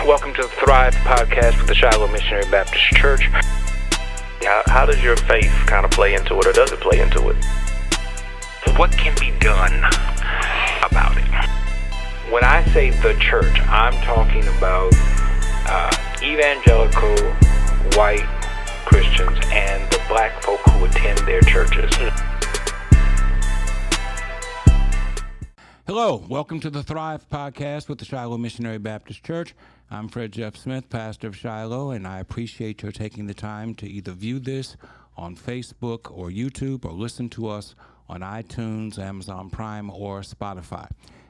Welcome to the T.H.R.I.V.E podcast with the Shiloh Missionary Baptist Church. How does your faith kind of play into it, or does it play into it? What can be done about it? When I say the church, I'm talking about evangelical white Christians and the black folk who attend their churches. Hello, welcome to the T.H.R.I.V.E podcast with the Shiloh Missionary Baptist Church. I'm Fred Jeff Smith, pastor of Shiloh, and I appreciate your taking the time to either view this on Facebook or YouTube or listen to us on iTunes, Amazon Prime, or Spotify.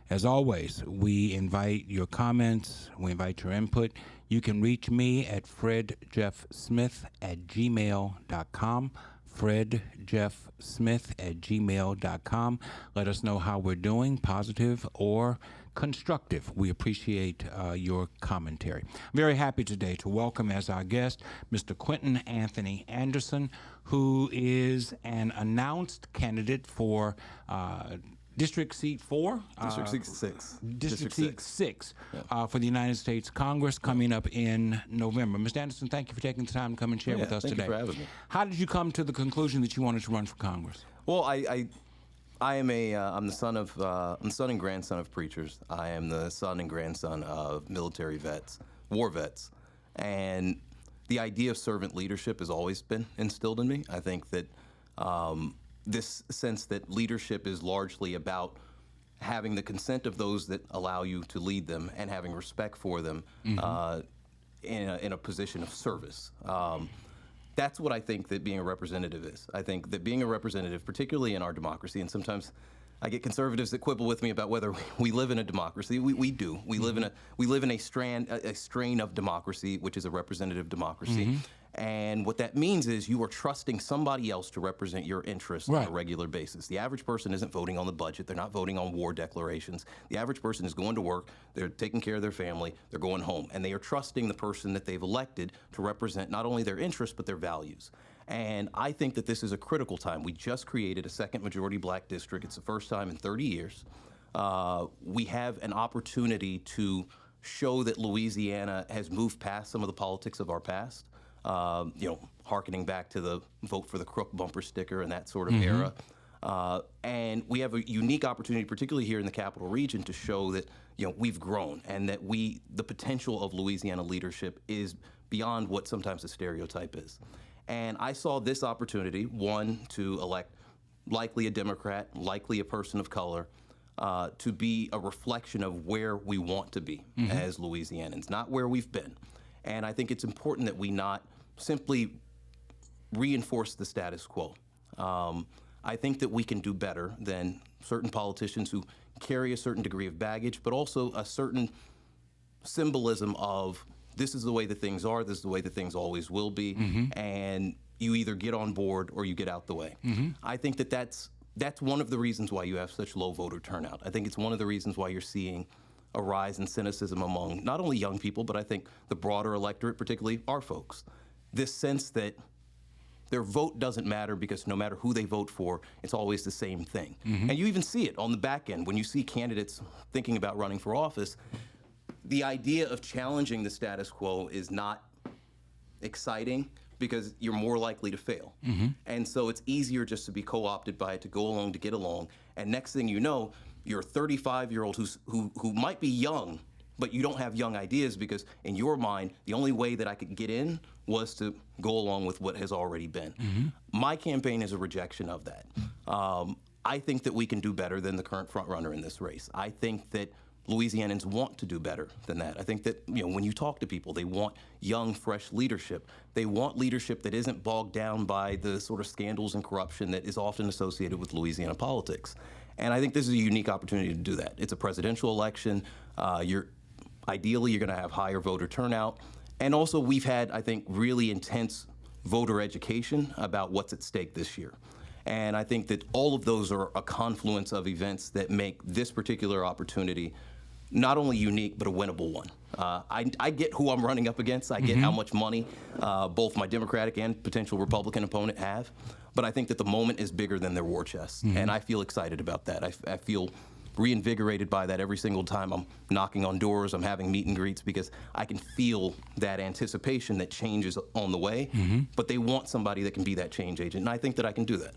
As always, we invite my we invite your input. You can reach me at fredjeffsmith@gmail.com. fredjeffsmith@gmail.com. Let us know how we're doing, positive or constructive. We appreciate your commentary. I'm very happy today to welcome as our guest Mr. Quentin Anthony Anderson, who is an announced candidate for District Seat 4? District Seat 6. District Seat 6 for the United States Congress coming up in November. Mr. Anderson, thank you for taking the time to come and share with us today. Thank you for having me. How did you come to the conclusion that you wanted to run for Congress? Well, I'm the son and grandson of preachers. I am the son and grandson of military vets, war vets, and the idea of servant leadership has always been instilled in me. I think that this sense that leadership is largely about having the consent of those that allow you to lead them and having respect for them in a position of service. That's what I think that being a representative is. I think that being a representative, particularly in our democracy, and sometimes I get conservatives that quibble with me about whether we live in a democracy. We do. We live in a strain of democracy, which is a representative democracy. And what that means is you are trusting somebody else to represent your interests on a regular basis. The average person isn't voting on the budget. They're not voting on war declarations. The average person is going to work. They're taking care of their family. They're going home. And they are trusting the person that they've elected to represent not only their interests, but their values. And I think that this is a critical time. We just created a second majority black district. It's the first time in 30 years. We have an opportunity to show that Louisiana has moved past some of the politics of our past. Hearkening back to the vote for the crook bumper sticker and that sort of era. And we have a unique opportunity, particularly here in the Capital Region, to show that, we've grown and that the potential of Louisiana leadership is beyond what sometimes a stereotype is. And I saw this opportunity, one, to elect likely a Democrat, likely a person of color, to be a reflection of where we want to be as Louisianans, not where we've been. And I think it's important that we not simply reinforce the status quo. I think that we can do better than certain politicians who carry a certain degree of baggage, but also a certain symbolism of this is the way that things are, this is the way that things always will be, and you either get on board or you get out the way. I think that that's one of the reasons why you have such low voter turnout. I think it's one of the reasons why you're seeing a rise in cynicism among not only young people, but I think the broader electorate, particularly our folks. This sense that their vote doesn't matter because no matter who they vote for, it's always the same thing. And you even see it on the back end when you see candidates thinking about running for office. The idea of challenging the status quo is not exciting because you're more likely to fail. And so it's easier just to be co-opted by it, to go along, to get along. And next thing you know, you're a 35-year-old who might be young, but you don't have young ideas because in your mind, the only way that I could get in was to go along with what has already been. My campaign is a rejection of that. I think that we can do better than the current frontrunner in this race. I think that Louisianans want to do better than that. I think that, when you talk to people, they want young, fresh leadership. They want leadership that isn't bogged down by the sort of scandals and corruption that is often associated with Louisiana politics. And I think this is a unique opportunity to do that. It's a presidential election. Ideally, you're going to have higher voter turnout. And also, we've had, I think, really intense voter education about what's at stake this year. And I think that all of those are a confluence of events that make this particular opportunity not only unique, but a winnable one. I get who I'm running up against. I get how much money both my Democratic and potential Republican opponent have. But I think that the moment is bigger than their war chest. And I feel excited about that. I feel reinvigorated by that every single time I'm knocking on doors, I'm having meet and greets, because I can feel that anticipation that change is on the way, but they want somebody that can be that change agent, and I think that I can do that.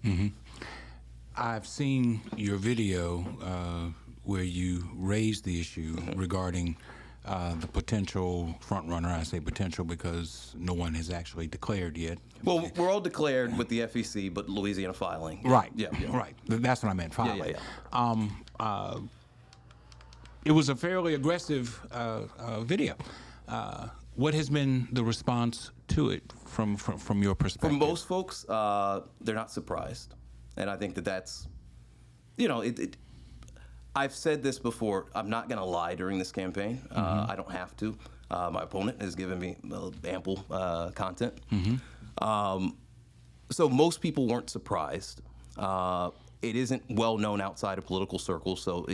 I've seen your video where you raised the issue regarding the potential front runner. I say potential because no one has actually declared yet. Well, we're all declared with the FEC, but Louisiana filing. Right. Yeah. Right. That's what I meant. Filing. Yeah. It was a fairly aggressive video. What has been the response to it from your perspective? For most folks, they're not surprised, and I think that's, I've said this before. I'm not going to lie during this campaign. I don't have to. My opponent has given me ample content. So most people weren't surprised. It isn't well known outside of political circles, so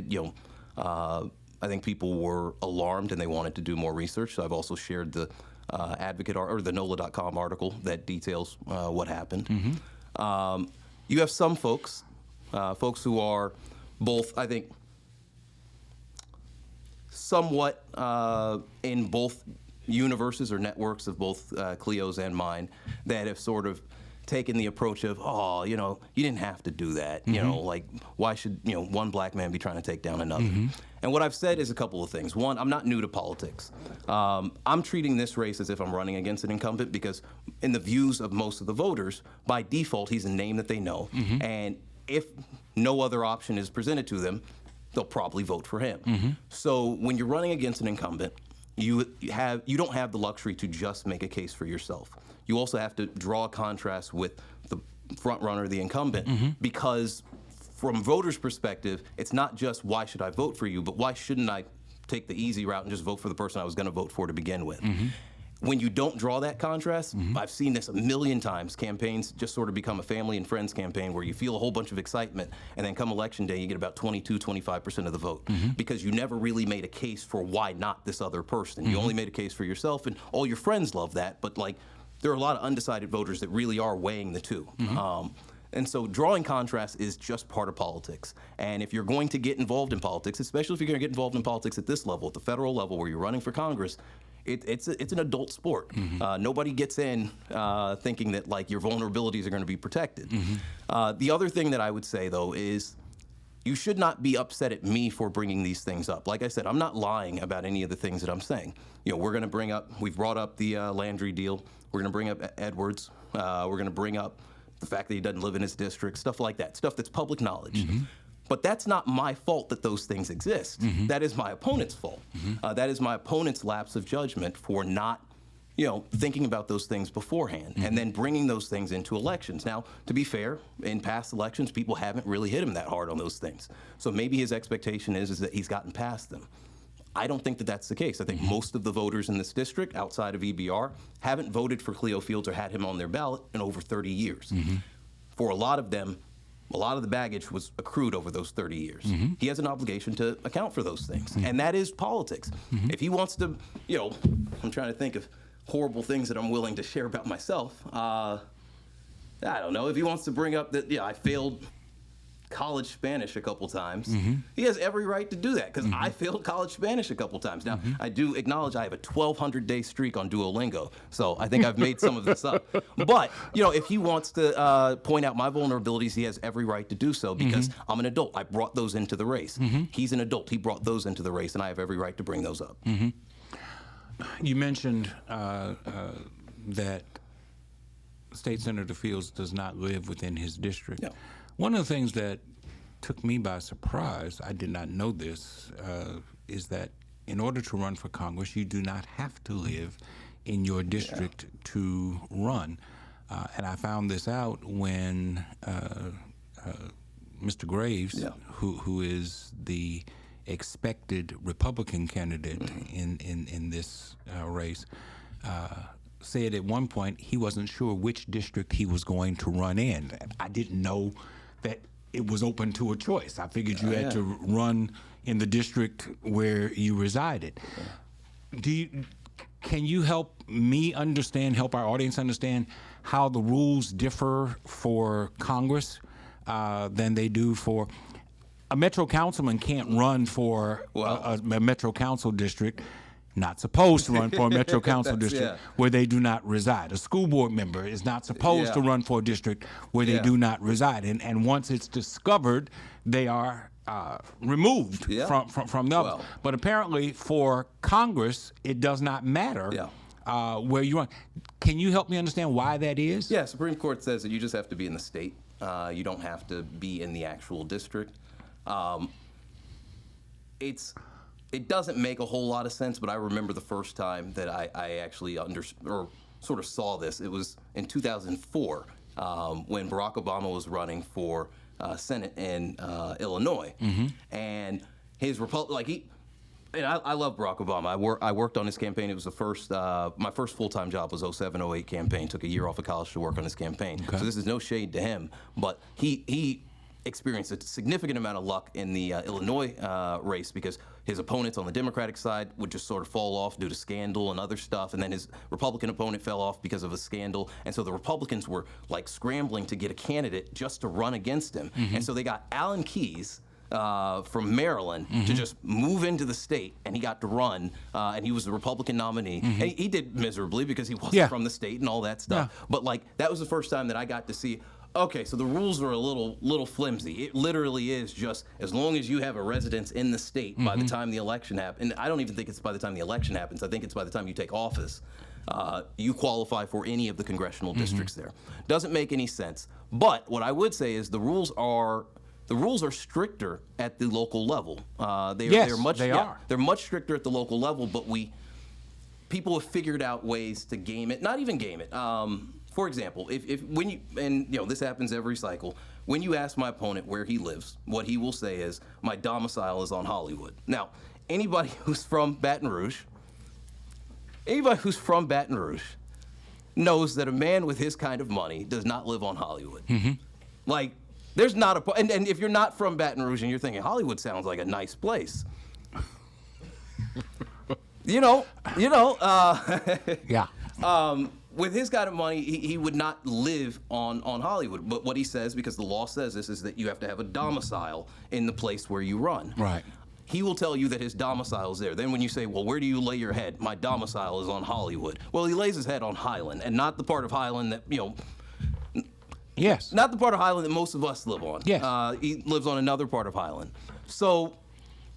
I think people were alarmed and they wanted to do more research. So I've also shared the Advocate or the NOLA.com article that details what happened. You have some folks who are both, I think, somewhat in both universes or networks of both Cleo's and mine, that have sort of taken the approach of, you didn't have to do that. Like, why should, one black man be trying to take down another? And what I've said is a couple of things. One, I'm not new to politics. I'm treating this race as if I'm running against an incumbent, because in the views of most of the voters, by default, he's a name that they know. And if no other option is presented to them, they'll probably vote for him. So when you're running against an incumbent, you don't have the luxury to just make a case for yourself. You also have to draw a contrast with the front runner, the incumbent, because from voters' perspective, it's not just why should I vote for you, but why shouldn't I take the easy route and just vote for the person I was going to vote for to begin with. When you don't draw that contrast, I've seen this a million times. Campaigns just sort of become a family and friends campaign where you feel a whole bunch of excitement, and then come election day, you get about 22-25% of the vote, because you never really made a case for why not this other person. You only made a case for yourself, and all your friends love that, but there are a lot of undecided voters that really are weighing the two. And so drawing contrast is just part of politics. And if you're going to get involved in politics, especially if you're going to get involved in politics at this level, at the federal level where you're running for Congress, it's an adult sport. Nobody gets in thinking that your vulnerabilities are going to be protected. The other thing that I would say, though, is you should not be upset at me for bringing these things up. Like I said, I'm not lying about any of the things that I'm saying. We've brought up the Landry deal. We're going to bring up Edwards. We're going to bring up the fact that he doesn't live in his district, stuff like that, stuff that's public knowledge. But that's not my fault that those things exist. That is my opponent's fault. That is my opponent's lapse of judgment for not, thinking about those things beforehand and then bringing those things into elections. Now, to be fair, in past elections, people haven't really hit him that hard on those things. So maybe his expectation is that he's gotten past them. I don't think that that's the case. I think most of the voters in this district, outside of EBR, haven't voted for Cleo Fields or had him on their ballot in over 30 years. For a lot of them, a lot of the baggage was accrued over those 30 years. He has an obligation to account for those things, and that is politics. If he wants to, I'm trying to think of horrible things that I'm willing to share about myself. I don't know. If he wants to bring up that, I failed college Spanish a couple times, he has every right to do that, because I failed college Spanish a couple times. Now, I do acknowledge I have a 1,200-day streak on Duolingo, so I think I've made some of this up. But, if he wants to point out my vulnerabilities, he has every right to do so, because I'm an adult. I brought those into the race. He's an adult. He brought those into the race, and I have every right to bring those up. You mentioned that State Senator Fields does not live within his district. No. One of the things that took me by surprise, I did not know this, is that in order to run for Congress, you do not have to live in your district to run. And I found this out when Mr. Graves, who is the expected Republican candidate in this race, said at one point he wasn't sure which district he was going to run in. I didn't know that it was open to a choice. I figured you had to run in the district where you resided. Can you help me understand, help our audience understand how the rules differ for Congress than they do for a Metro councilman can't run for a Metro Council district, not supposed to run for a Metro Council district where they do not reside. A school board member is not supposed to run for a district where they do not reside. And once it's discovered, they are removed from the office. But apparently for Congress, it does not matter where you run. Can you help me understand why that is? Yeah, Supreme Court says that you just have to be in the state. You don't have to be in the actual district. It doesn't make a whole lot of sense, but I remember the first time that I actually sort of saw this. It was in 2004 when Barack Obama was running for Senate in Illinois, and his and I love Barack Obama. I worked on his campaign. It was my first full-time job was 07-08 campaign. Took a year off of college to work on his campaign. Okay. So this is no shade to him, but he experienced a significant amount of luck in the Illinois race because his opponents on the Democratic side would just sort of fall off due to scandal and other stuff, and then his Republican opponent fell off because of a scandal, and so the Republicans were like scrambling to get a candidate just to run against him, and so they got Alan Keyes from Maryland to just move into the state, and he got to run, and he was the Republican nominee. And he did miserably because he wasn't from the state and all that stuff, but like that was the first time that I got to see, okay, so the rules are a little flimsy. It literally is just as long as you have a residence in the state by the time the election happens, and I don't even think it's by the time the election happens, I think it's by the time you take office, you qualify for any of the congressional districts there. Doesn't make any sense. But what I would say is the rules are stricter at the local level. They're much stricter at the local level, but people have figured out ways to game it, not even game it. For example, when you this happens every cycle, when you ask my opponent where he lives, what he will say is, my domicile is on Hollywood. Now, anybody who's from Baton Rouge knows that a man with his kind of money does not live on Hollywood. Like, there's not and if you're not from Baton Rouge and you're thinking Hollywood sounds like a nice place, with his kind of money, he would not live on Hollywood. But what he says, because the law says this, is that you have to have a domicile in the place where you run. Right. He will tell you that his domicile is there. Then when you say, well, where do you lay your head? My domicile is on Hollywood. Well, he lays his head on Highland, and not the part of Highland that, not the part of Highland that most of us live on. Yes. He lives on another part of Highland. So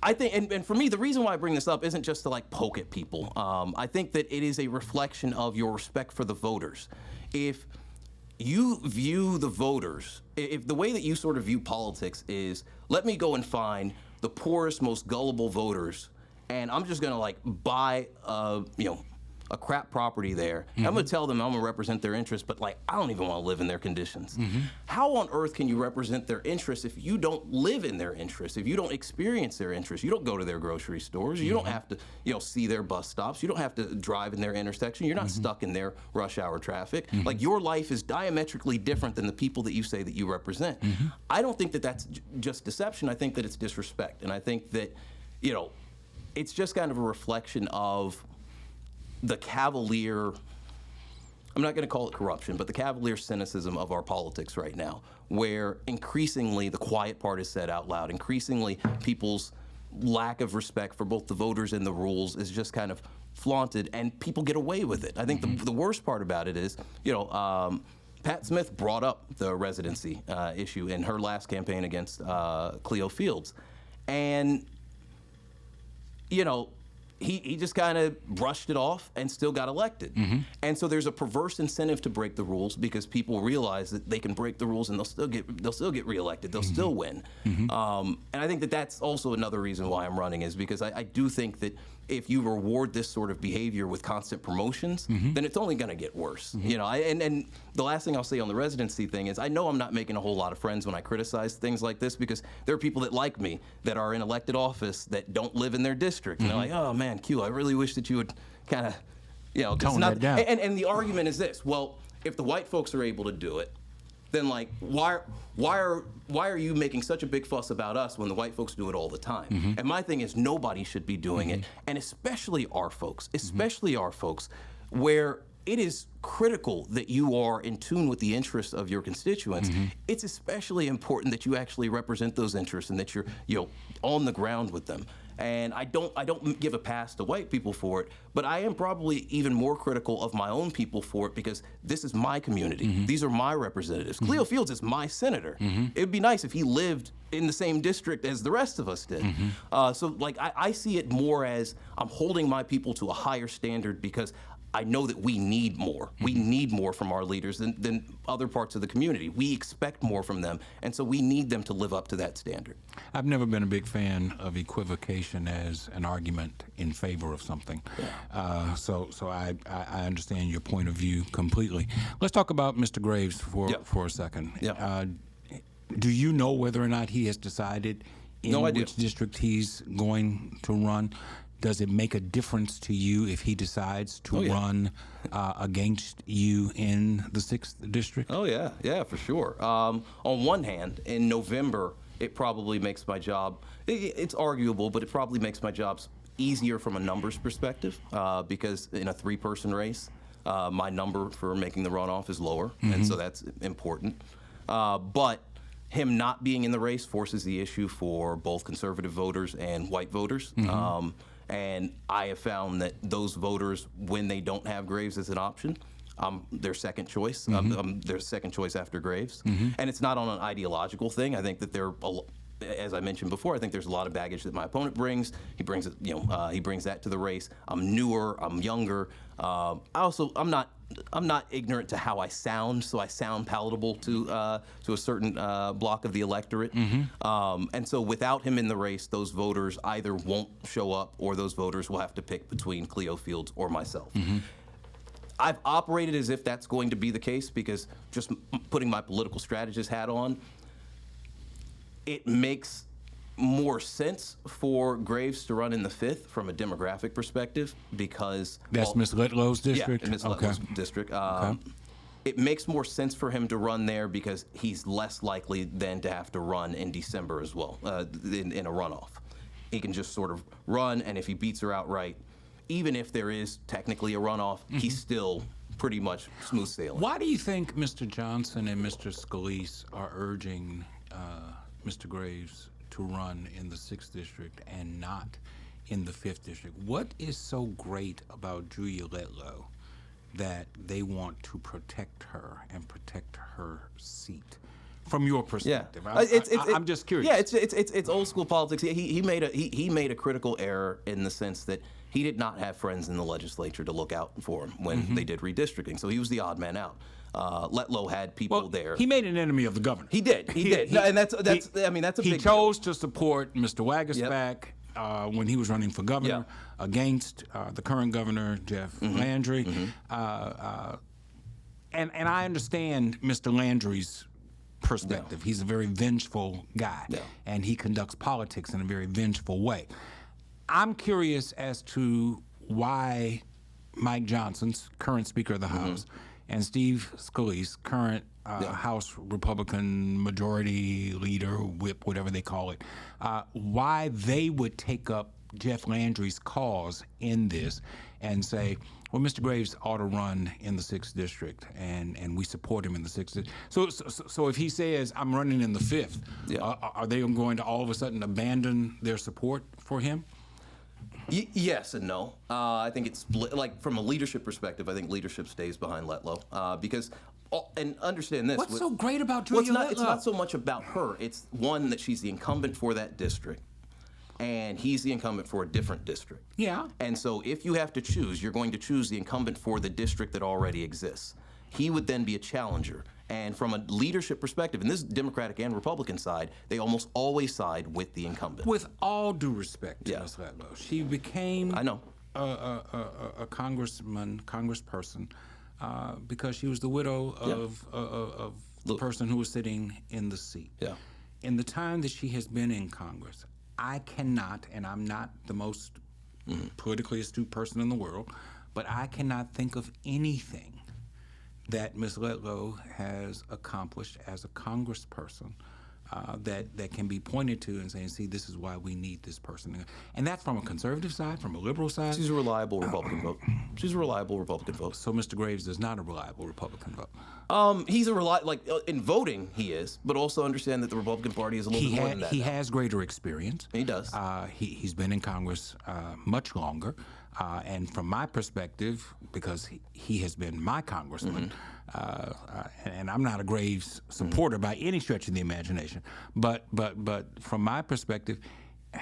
I think, and for me, the reason why I bring this up isn't just to like poke at people. I think that it is a reflection of your respect for the voters. If you view the voters, if the way that you sort of view politics is, let me go and find the poorest, most gullible voters, and I'm just gonna like buy a crap property there. I'm gonna tell them I'm gonna represent their interests, but like I don't even want to live in their conditions. How on earth can you represent their interests if you don't live in their interests, if you don't experience their interests? You don't go to their grocery stores, you don't have to see their bus stops, you don't have to drive in their intersection, you're not stuck in their rush hour traffic. Like your life is diametrically different than the people that you say that you represent. I don't think that that's just deception. I think that it's disrespect, and I think that it's just kind of a reflection of the cavalier, I'm not going to call it corruption, but the cavalier cynicism of our politics right now, where increasingly the quiet part is said out loud. Increasingly, people's lack of respect for both the voters and the rules is just kind of flaunted, and people get away with it. I think the worst part about it is, Pat Smith brought up the residency issue in her last campaign against Cleo Fields. And, he just kind of brushed it off and still got elected. And so there's a perverse incentive to break the rules because people realize that they can break the rules and they'll still get reelected. They'll still win. And I think that that's also another reason why I'm running, is because I do think that if you reward this sort of behavior with constant promotions, then it's only going to get worse. And the last thing I'll say on the residency thing is I know I'm not making a whole lot of friends when I criticize things like this, because there are people that like me that are in elected office that don't live in their district. And they're like, oh man, Q, I really wish that you would kind of, tone that down. And the argument is this: well, if the white folks are able to do it, then like why are you making such a big fuss about us when the white folks do it all the time? And my thing is, nobody should be doing it, and especially our folks, where it is critical that you are in tune with the interests of your constituents. It's especially important that you actually represent those interests and that you're on the ground with them. And I don't give a pass to white people for it, but I am probably even more critical of my own people for it because this is my community. These are my representatives. Cleo Fields is my senator. It'd be nice if he lived in the same district as the rest of us did. So like I see it more as I'm holding my people to a higher standard because I know that we need more. We need more from our leaders than other parts of the community. We expect more from them, and so we need them to live up to that standard. I've never been a big fan of equivocation as an argument in favor of something. So I understand your point of view completely. Let's talk about Mr. Graves for a second. Do you know whether or not he has decided in which district he's going to run? Does it make a difference to you if he decides to run against you in the 6th district? Oh, yeah, for sure. On one hand, in November, it probably makes my job, it's arguable, but it probably makes my job easier from a numbers perspective because in a 3-person race, my number for making the runoff is lower, and so that's important. But him not being in the race forces the issue for both conservative voters and white voters. And I have found that those voters, when they don't have Graves as an option, their second choice. Their second choice after Graves. And it's not on an ideological thing. I think that as I mentioned before, I think there's a lot of baggage that my opponent brings. He brings it, he brings that to the race. I'm newer. I'm younger. I'm not ignorant to how I sound, so I sound palatable to a certain block of the electorate. And so without him in the race, those voters either won't show up or those voters will have to pick between Cleo Fields or myself. I've operated as if that's going to be the case because just putting my political strategist hat on, it makes more sense for Graves to run in the 5th from a demographic perspective because that's Ms. Litlow's district? Yeah, Ms. Litlow's district. It makes more sense for him to run there because he's less likely than to have to run in December as well, in a runoff. He can just sort of run, and if he beats her outright, even if there is technically a runoff, he's still pretty much smooth sailing. Why do you think Mr. Johnson and Mr. Scalise are urging Mr. Graves to run in the 6th district and not in the 5th district? What is so great about Julia Letlow that they want to protect her and protect her seat? From your perspective, I'm just curious. Yeah, it's old school politics. He made a critical error in the sense that he did not have friends in the legislature to look out for him when they did redistricting. So he was the odd man out. Letlow had people there. He made an enemy of the governor. He did. And that's a big He chose to support Mr. Wagasback when he was running for governor against the current governor, Jeff Landry. And I understand Mr. Landry's perspective. He's a very vengeful guy, and he conducts politics in a very vengeful way. I'm curious as to why Mike Johnson's current Speaker of the House and Steve Scalise, current House Republican Majority Leader, Whip, whatever they call it, why they would take up Jeff Landry's cause in this and say, well, Mr. Graves ought to run in the 6th district, and we support him in the 6th district. So if he says, I'm running in the 5th, are they going to all of a sudden abandon their support for him? Yes and no. I think it's split. Like from a leadership perspective, I think leadership stays behind Letlow because, and understand this. What's so great about Julia Letlow? It's not so much about her. It's one that she's the incumbent for that district, and he's the incumbent for a different district. Yeah. And so if you have to choose, you're going to choose the incumbent for the district that already exists. He would then be a challenger. And from a leadership perspective, and this Democratic and Republican side, they almost always side with the incumbent. With all due respect to Ms. Letlow, she became a congressperson because she was the widow of the person who was sitting in the seat. Yeah. In the time that she has been in Congress, I cannot, and I'm not the most politically astute person in the world, but I cannot think of anything that Ms. Letlow has accomplished as a congressperson that can be pointed to and saying, see, this is why we need this person. And that's from a conservative side, from a liberal side. She's a reliable Republican vote. She's a reliable Republican vote. So Mr. Graves is not a reliable Republican vote. He's a in voting he is, but also understand that the Republican Party is a little bit more than that. He has greater experience. He does. He's been in Congress much longer. And from my perspective, because he has been my congressman, and I'm not a Graves supporter by any stretch of the imagination, but from my perspective,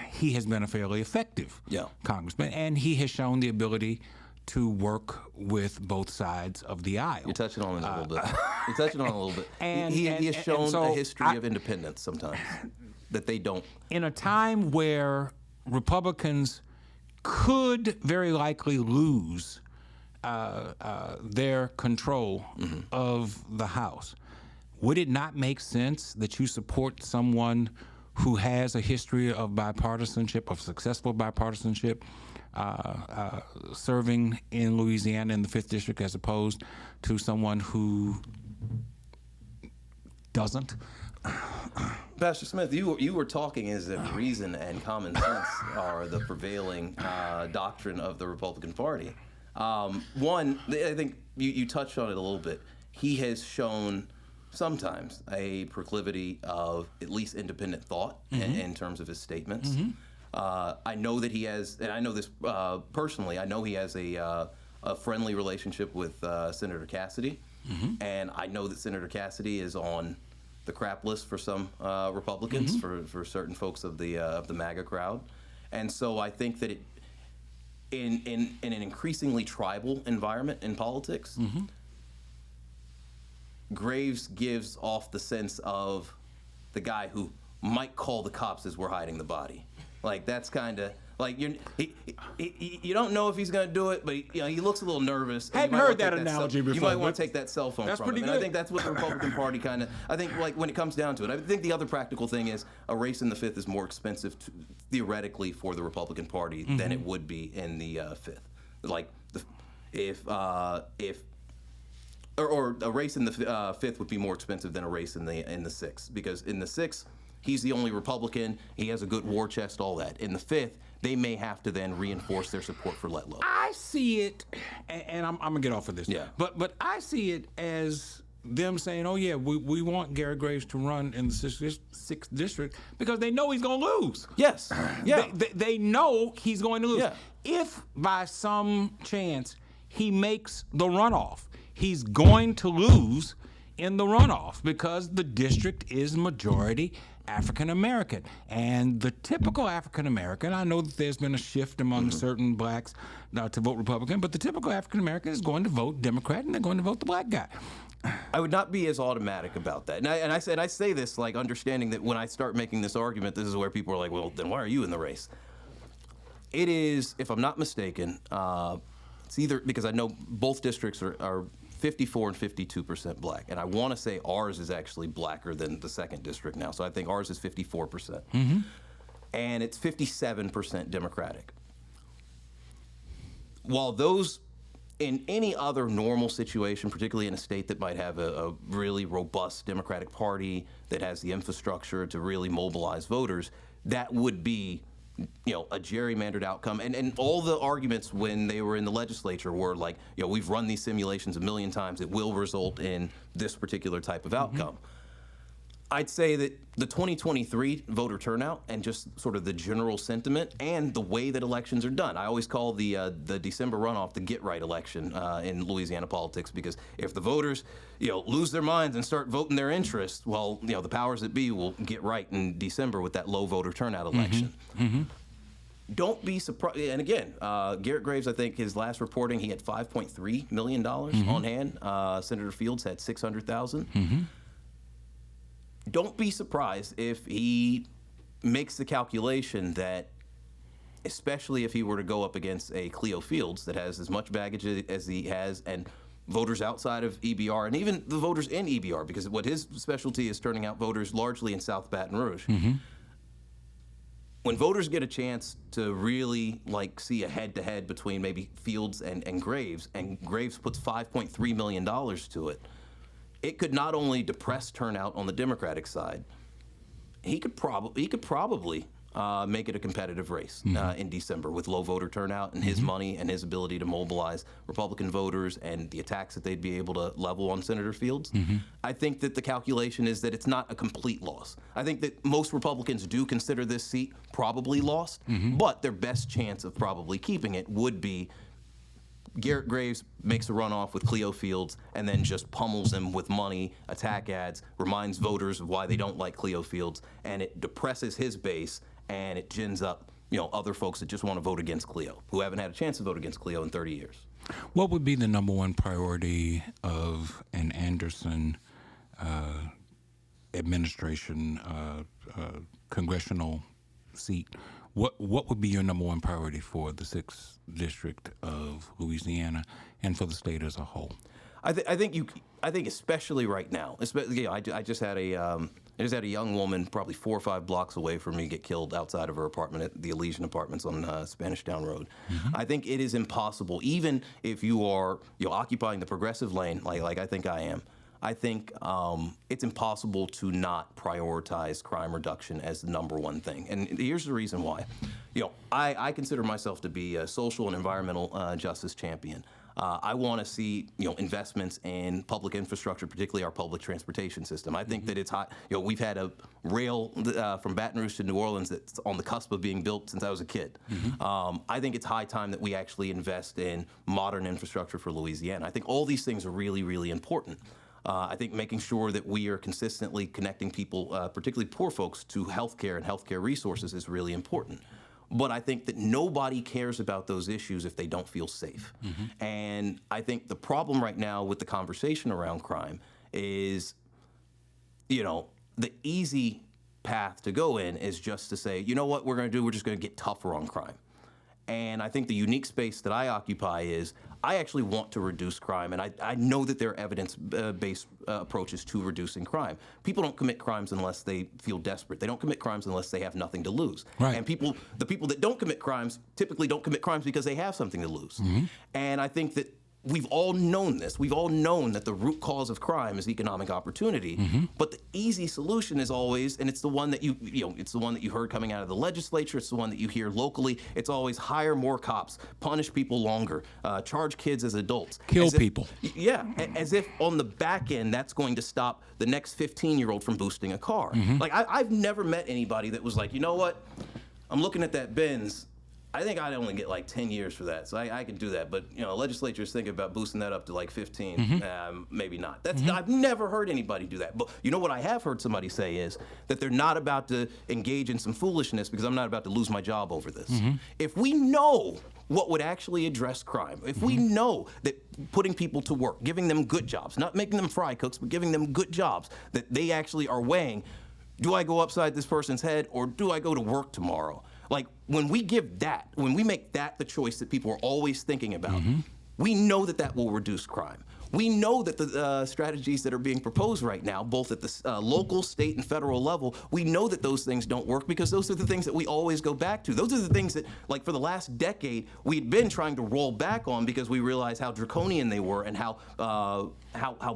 he has been a fairly effective congressman, and he has shown the ability to work with both sides of the aisle. You're touching on it a little bit. You're touching on it a little bit. And he has shown a history of independence sometimes that they don't. In a time where Republicans could very likely lose their control of the House, would it not make sense that you support someone who has a history of bipartisanship, of successful bipartisanship, serving in Louisiana in the 5th District, as opposed to someone who doesn't? Pastor Smith, you were talking as if reason and common sense are the prevailing doctrine of the Republican Party. One, I think you touched on it a little bit. He has shown sometimes a proclivity of at least independent thought in terms of his statements. I know that he has, and I know this personally, I know he has a friendly relationship with Senator Cassidy, and I know that Senator Cassidy is on the crap list for some Republicans, for certain folks of the MAGA crowd. And so I think that in an increasingly tribal environment in politics, Graves gives off the sense of the guy who might call the cops as we're hiding the body. Like, that's kind of like you don't know if he's going to do it, but he looks a little nervous. I hadn't heard that analogy before. You might want to take that cell phone that's from him. pretty And good. I think that's what the Republican Party kind of. I think like when it comes down to it, I think the other practical thing is a race in the 5th is more expensive theoretically for the Republican Party than it would be in the 5th. Like if a race in the 5th would be more expensive than a race in the 6th, because in the 6th he's the only Republican, he has a good war chest, all that. In the 5th, they may have to then reinforce their support for Letlow. I see it, and I'm gonna get off of this. Yeah. But I see it as them saying, "Oh yeah, we want Garrett Graves to run in the 6th district because they know he's gonna lose." Yes. Yeah. They know he's going to lose. Yeah. If by some chance he makes the runoff, he's going to lose in the runoff because the district is majority African American. And the typical African American, I know that there's been a shift among certain blacks to vote Republican, but the typical African American is going to vote Democrat, and they're going to vote the black guy. I would not be as automatic about that. And I say this like understanding that when I start making this argument, this is where people are like, well, then why are you in the race? It is, if I'm not mistaken, it's either because I know both districts are 54 and 52% black. And I want to say ours is actually blacker than the 2nd district now. So I think ours is 54%. And it's 57% Democratic. While those, in any other normal situation, particularly in a state that might have a really robust Democratic Party that has the infrastructure to really mobilize voters, that would be a gerrymandered outcome. And all the arguments when they were in the legislature were like, we've run these simulations a million times. It will result in this particular type of outcome. I'd say that the 2023 voter turnout and just sort of the general sentiment and the way that elections are done. I always call the December runoff the get-right election in Louisiana politics, because if the voters, lose their minds and start voting their interest, well, the powers that be will get right in December with that low voter turnout election. Don't be surprised. And again, Garrett Graves, I think his last reporting, he had $5.3 million on hand. Senator Fields had $600,000. Don't be surprised if he makes the calculation that, especially if he were to go up against a Cleo Fields that has as much baggage as he has, and voters outside of EBR, and even the voters in EBR, because what his specialty is turning out voters largely in South Baton Rouge. When voters get a chance to really see a head-to-head between maybe Fields and Graves puts $5.3 million to it, it could not only depress turnout on the Democratic side, he could probably make it a competitive race in December with low voter turnout and his money and his ability to mobilize Republican voters and the attacks that they'd be able to level on Senator Fields. I think that the calculation is that it's not a complete loss. I think that most Republicans do consider this seat probably lost, but their best chance of probably keeping it would be Garrett Graves makes a runoff with Cleo Fields and then just pummels him with money, attack ads, reminds voters of why they don't like Cleo Fields, and it depresses his base and it gins up, other folks that just want to vote against Cleo, who haven't had a chance to vote against Cleo in 30 years. What would be the number one priority of an Anderson administration congressional seat? What would be your number one priority for the 6th District of Louisiana and for the state as a whole? I think especially right now, I just had a young woman probably 4 or 5 blocks away from me get killed outside of her apartment at the Elysian Apartments on Spanish Town Road. I think it is impossible, even if you are occupying the progressive lane like I think I am. I think it's impossible to not prioritize crime reduction as the number one thing. And here's the reason why. I consider myself to be a social and environmental justice champion. I want to see investments in public infrastructure, particularly our public transportation system. I think that it's hot. We've had a rail from Baton Rouge to New Orleans that's on the cusp of being built since I was a kid. I think it's high time that we actually invest in modern infrastructure for Louisiana. I think all these things are really, really important. I think making sure that we are consistently connecting people, particularly poor folks, to healthcare and healthcare resources is really important. But I think that nobody cares about those issues if they don't feel safe. And I think the problem right now with the conversation around crime is, the easy path to go in is just to say, you know what we're going to do? We're just going to get tougher on crime. And I think the unique space that I occupy is I actually want to reduce crime, and I know that there are evidence-based approaches to reducing crime. People don't commit crimes unless they feel desperate. They don't commit crimes unless they have nothing to lose. Right. And the people that don't commit crimes typically don't commit crimes because they have something to lose. And I think that we've all known this. We've all known that the root cause of crime is economic opportunity. But the easy solution is always, and it's the one that it's the one that you heard coming out of the legislature. It's the one that you hear locally. It's always hire more cops, punish people longer, charge kids as adults, kill people. Yeah, as if on the back end that's going to stop the next 15-year-old from boosting a car. Like I've never met anybody that was like, you know what? I'm looking at that Benz. I think I'd only get like 10 years for that, so I can do that. But legislatures think about boosting that up to like 15, maybe not. I've never heard anybody do that. But what I have heard somebody say is that they're not about to engage in some foolishness because I'm not about to lose my job over this. If we know what would actually address crime, if we know that putting people to work, giving them good jobs, not making them fry cooks, but giving them good jobs that they actually are weighing, do I go upside this person's head or do I go to work tomorrow? Like, when we make that the choice that people are always thinking about, we know that will reduce crime. We know that the strategies that are being proposed right now, both at the local, state, and federal level, we know that those things don't work because those are the things that we always go back to. Those are the things that, like, for the last decade, we'd been trying to roll back on because we realized how draconian they were and how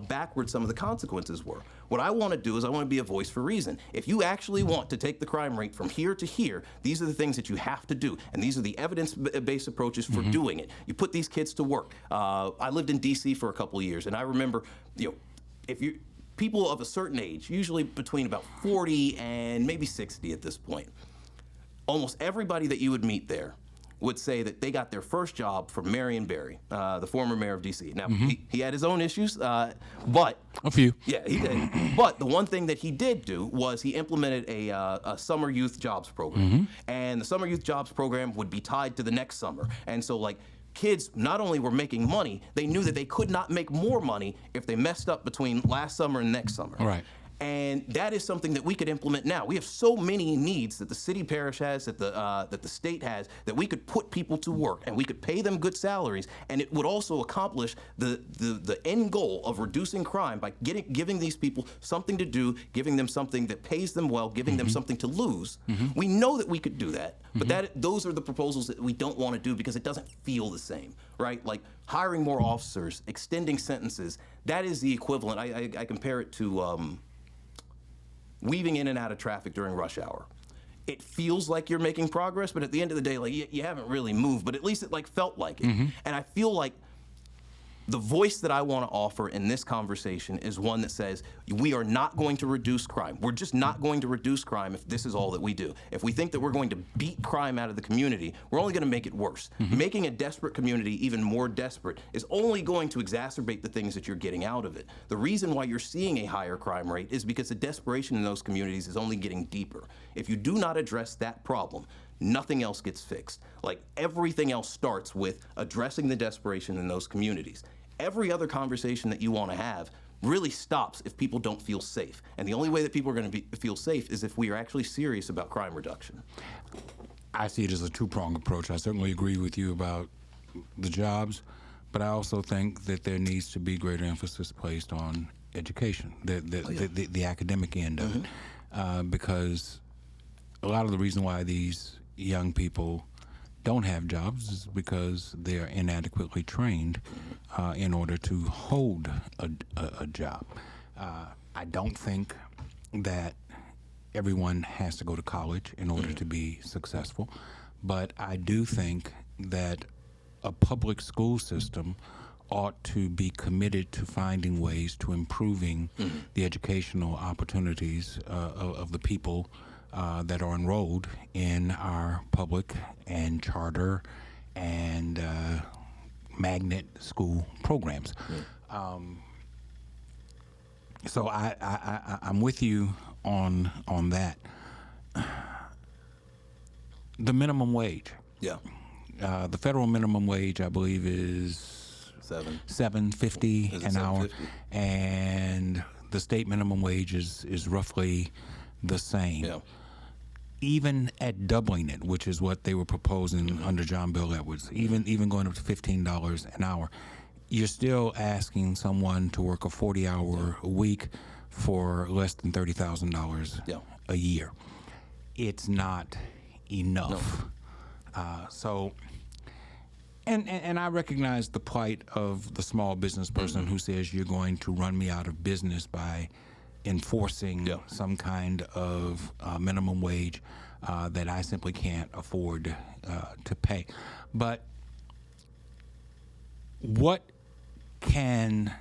backward some of the consequences were. What I want to do is I want to be a voice for reason. If you actually want to take the crime rate from here to here, these are the things that you have to do, and these are the evidence-based approaches for doing it. You put these kids to work. I lived in D.C. for a couple of years, and I remember, people of a certain age, usually between about 40 and maybe 60 at this point, almost everybody that you would meet there would say that they got their first job from Marion Barry, the former mayor of D.C. Now, he had his own issues, but... A few. Yeah, he did. But the one thing that he did do was he implemented a summer youth jobs program. And the summer youth jobs program would be tied to the next summer. And so, like, kids not only were making money, they knew that they could not make more money if they messed up between last summer and next summer. Right. And that is something that we could implement now. We have so many needs that the city parish has, that the state has, that we could put people to work and we could pay them good salaries, and it would also accomplish the end goal of reducing crime by giving these people something to do, giving them something that pays them well, giving them something to lose. We know that we could do that, but those are the proposals that we don't want to do because it doesn't feel the same, right? Like hiring more officers, extending sentences, that is the equivalent. I compare it to weaving in and out of traffic during rush hour. It feels like you're making progress, but at the end of the day, like you haven't really moved, but at least it like felt like it. And I feel like the voice that I want to offer in this conversation is one that says, we are not going to reduce crime. We're just not going to reduce crime if this is all that we do. If we think that we're going to beat crime out of the community, we're only going to make it worse. Making a desperate community even more desperate is only going to exacerbate the things that you're getting out of it. The reason why you're seeing a higher crime rate is because the desperation in those communities is only getting deeper. If you do not address that problem, nothing else gets fixed. Like, everything else starts with addressing the desperation in those communities. Every other conversation that you want to have really stops if people don't feel safe. And the only way that people are going to feel safe is if we are actually serious about crime reduction. I see it as a two-pronged approach. I certainly agree with you about the jobs, but I also think that there needs to be greater emphasis placed on education, the academic end of it, because a lot of the reason why these young people don't have jobs is because they are inadequately trained in order to hold a job. I don't think that everyone has to go to college in order to be successful, but I do think that a public school system ought to be committed to finding ways to improving the educational opportunities of the people that are enrolled in our public and charter and magnet school programs. So I'm with you on that. The minimum wage. Yeah. The federal minimum wage, I believe, is $7.50 an hour, and the state minimum wage is roughly the same. Yeah. Even at doubling it, which is what they were proposing under John Bel Edwards, even going up to $15 an hour, you're still asking someone to work a 40-hour week for less than $30,000 a year. It's not enough. So, and I recognize the plight of the small business person who says you're going to run me out of business by enforcing some kind of minimum wage that I simply can't afford to pay. But what can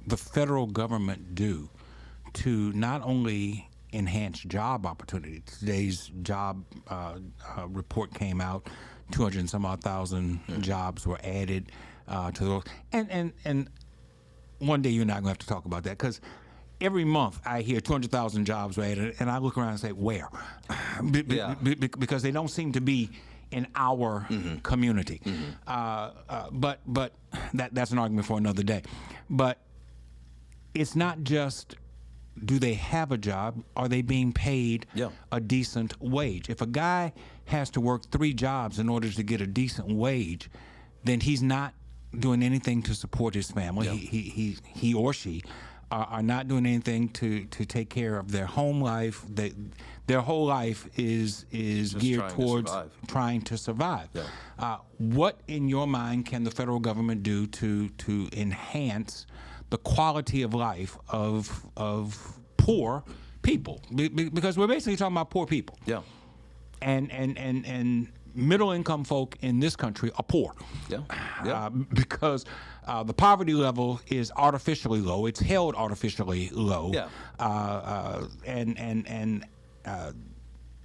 the federal government do to not only enhance job opportunity? Today's job report came out, 200 and some odd thousand jobs were added to those. And one day you're not going to have to talk about that, because every month I hear 200,000 jobs were added, and I look around and say, where? Because they don't seem to be in our community. But that's an argument for another day. But it's not just, do they have a job? Are they being paid a decent wage? If a guy has to work 3 jobs in order to get a decent wage, then he's not doing anything to support his family. He or she are not doing anything to take care of their home life. Their whole life is geared towards trying to survive. What, in your mind, can the federal government do to enhance the quality of life of poor people? Because we're basically talking about poor people. And middle income folk in this country are poor. Because the poverty level is artificially low. It's held artificially low. And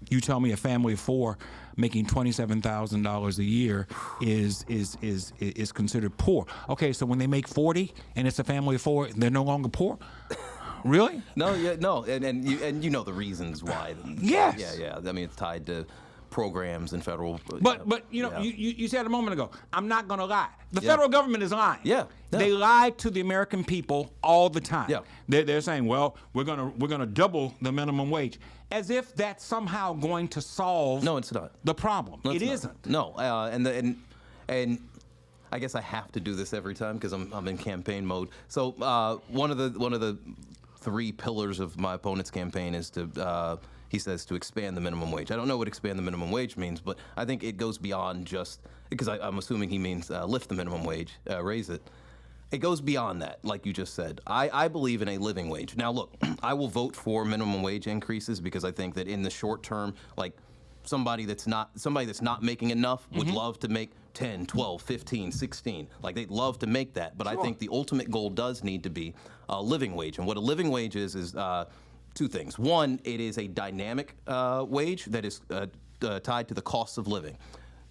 you tell me a family of 4 making $27,000 a year is considered poor. Okay, so when they make 40 and it's a family of 4, they're no longer poor? Really? No, and you know the reasons why. Yes. I mean, it's tied to programs and federal. But you know, you said a moment ago, I'm not going to lie. The federal government is lying. They lie to the American people all the time. They're saying, well, we're gonna double the minimum wage, as if that's somehow going to solve. No, it's not. The problem. No, it isn't. No, and I guess I have to do this every time because I'm in campaign mode. So one of the 3 pillars of my opponent's campaign is to. He says to expand the minimum wage. I don't know what expand the minimum wage means, but I think it goes beyond just, because I'm assuming he means lift the minimum wage, raise it. It goes beyond that, like you just said. I believe in a living wage. Now, look, I will vote for minimum wage increases because I think that in the short term, like somebody that's not making enough would love to make 10, 12, 15, 16. Like they'd love to make that. But I think the ultimate goal does need to be a living wage. And what a living wage is two things. One, it is a dynamic wage that is tied to the cost of living.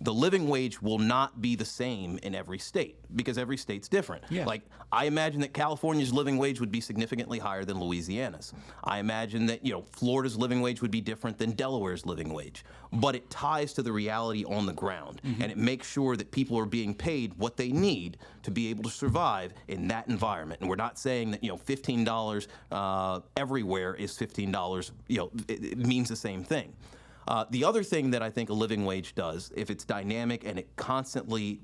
The living wage will not be the same in every state because every state's different. Yeah. Like, I imagine that California's living wage would be significantly higher than Louisiana's. I imagine that, Florida's living wage would be different than Delaware's living wage. But it ties to the reality on the ground, and it makes sure that people are being paid what they need to be able to survive in that environment. And we're not saying that, $15 everywhere is $15, it means the same thing. The other thing that I think a living wage does, if it's dynamic and it constantly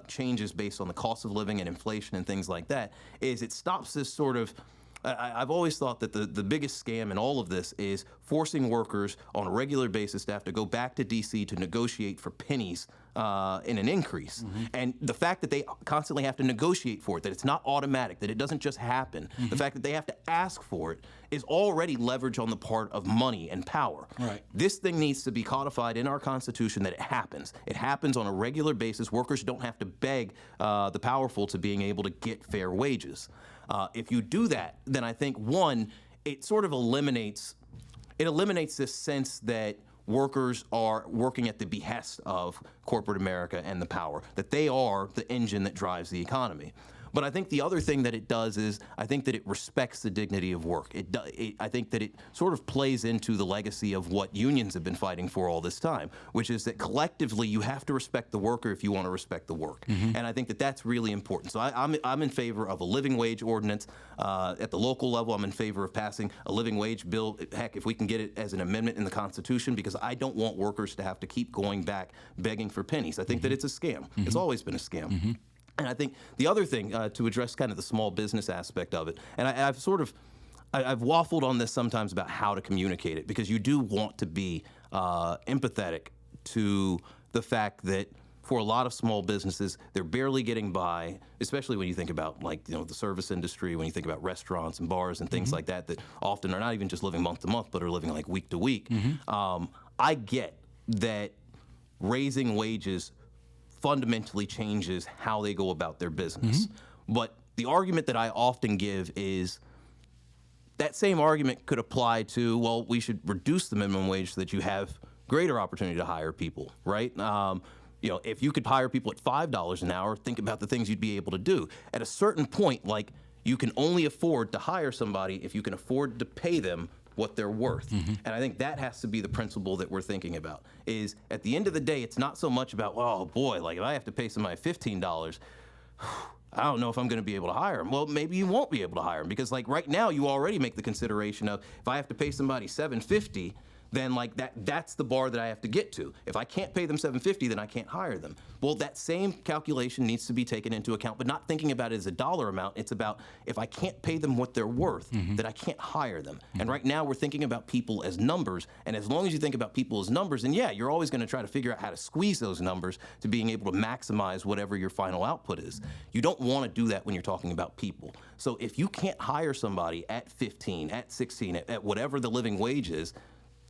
changes based on the cost of living and inflation and things like that, is it stops this sort of, I've always thought that the biggest scam in all of this is forcing workers on a regular basis to have to go back to D.C. to negotiate for pennies in an increase. And the fact that they constantly have to negotiate for it, that it's not automatic, that it doesn't just happen, the fact that they have to ask for it is already leverage on the part of money and power. Right. This thing needs to be codified in our Constitution that it happens. It happens on a regular basis. Workers don't have to beg the powerful to being able to get fair wages. If you do that, then I think, one, it sort of eliminates this sense that workers are working at the behest of corporate America and the power, that they are the engine that drives the economy. But I think the other thing that it does is I think that it respects the dignity of work. I think that it sort of plays into the legacy of what unions have been fighting for all this time, which is that collectively you have to respect the worker if you want to respect the work. And I think that that's really important. So I'm in favor of a living wage ordinance. At the local level, I'm in favor of passing a living wage bill. Heck, if we can get it as an amendment in the Constitution, because I don't want workers to have to keep going back begging for pennies. I think that it's a scam. It's always been a scam. And I think the other thing, to address kind of the small business aspect of it, and I've waffled on this sometimes about how to communicate it, because you do want to be empathetic to the fact that for a lot of small businesses, they're barely getting by, especially when you think about the service industry, when you think about restaurants and bars and things like that, that often are not even just living month to month, but are living like week to week. I get that raising wages fundamentally changes how they go about their business. But the argument that I often give is that same argument could apply to, well, we should reduce the minimum wage so that you have greater opportunity to hire people, right? If you could hire people at $5 an hour, think about the things you'd be able to do. At a certain point, you can only afford to hire somebody if you can afford to pay them what they're worth. And I think that has to be the principle that we're thinking about, is at the end of the day, it's not so much about, oh boy, if I have to pay somebody $15, I don't know if I'm going to be able to hire them. Well, maybe you won't be able to hire them, because right now you already make the consideration of, if I have to pay somebody $7.50, then that's the bar that I have to get to. If I can't pay them $7.50, then I can't hire them. Well, that same calculation needs to be taken into account, but not thinking about it as a dollar amount. It's about, if I can't pay them what they're worth, then I can't hire them. And right now we're thinking about people as numbers, and as long as you think about people as numbers, then yeah, you're always going to try to figure out how to squeeze those numbers to being able to maximize whatever your final output is. You don't want to do that when you're talking about people. So if you can't hire somebody at 15, at 16, at whatever the living wage is,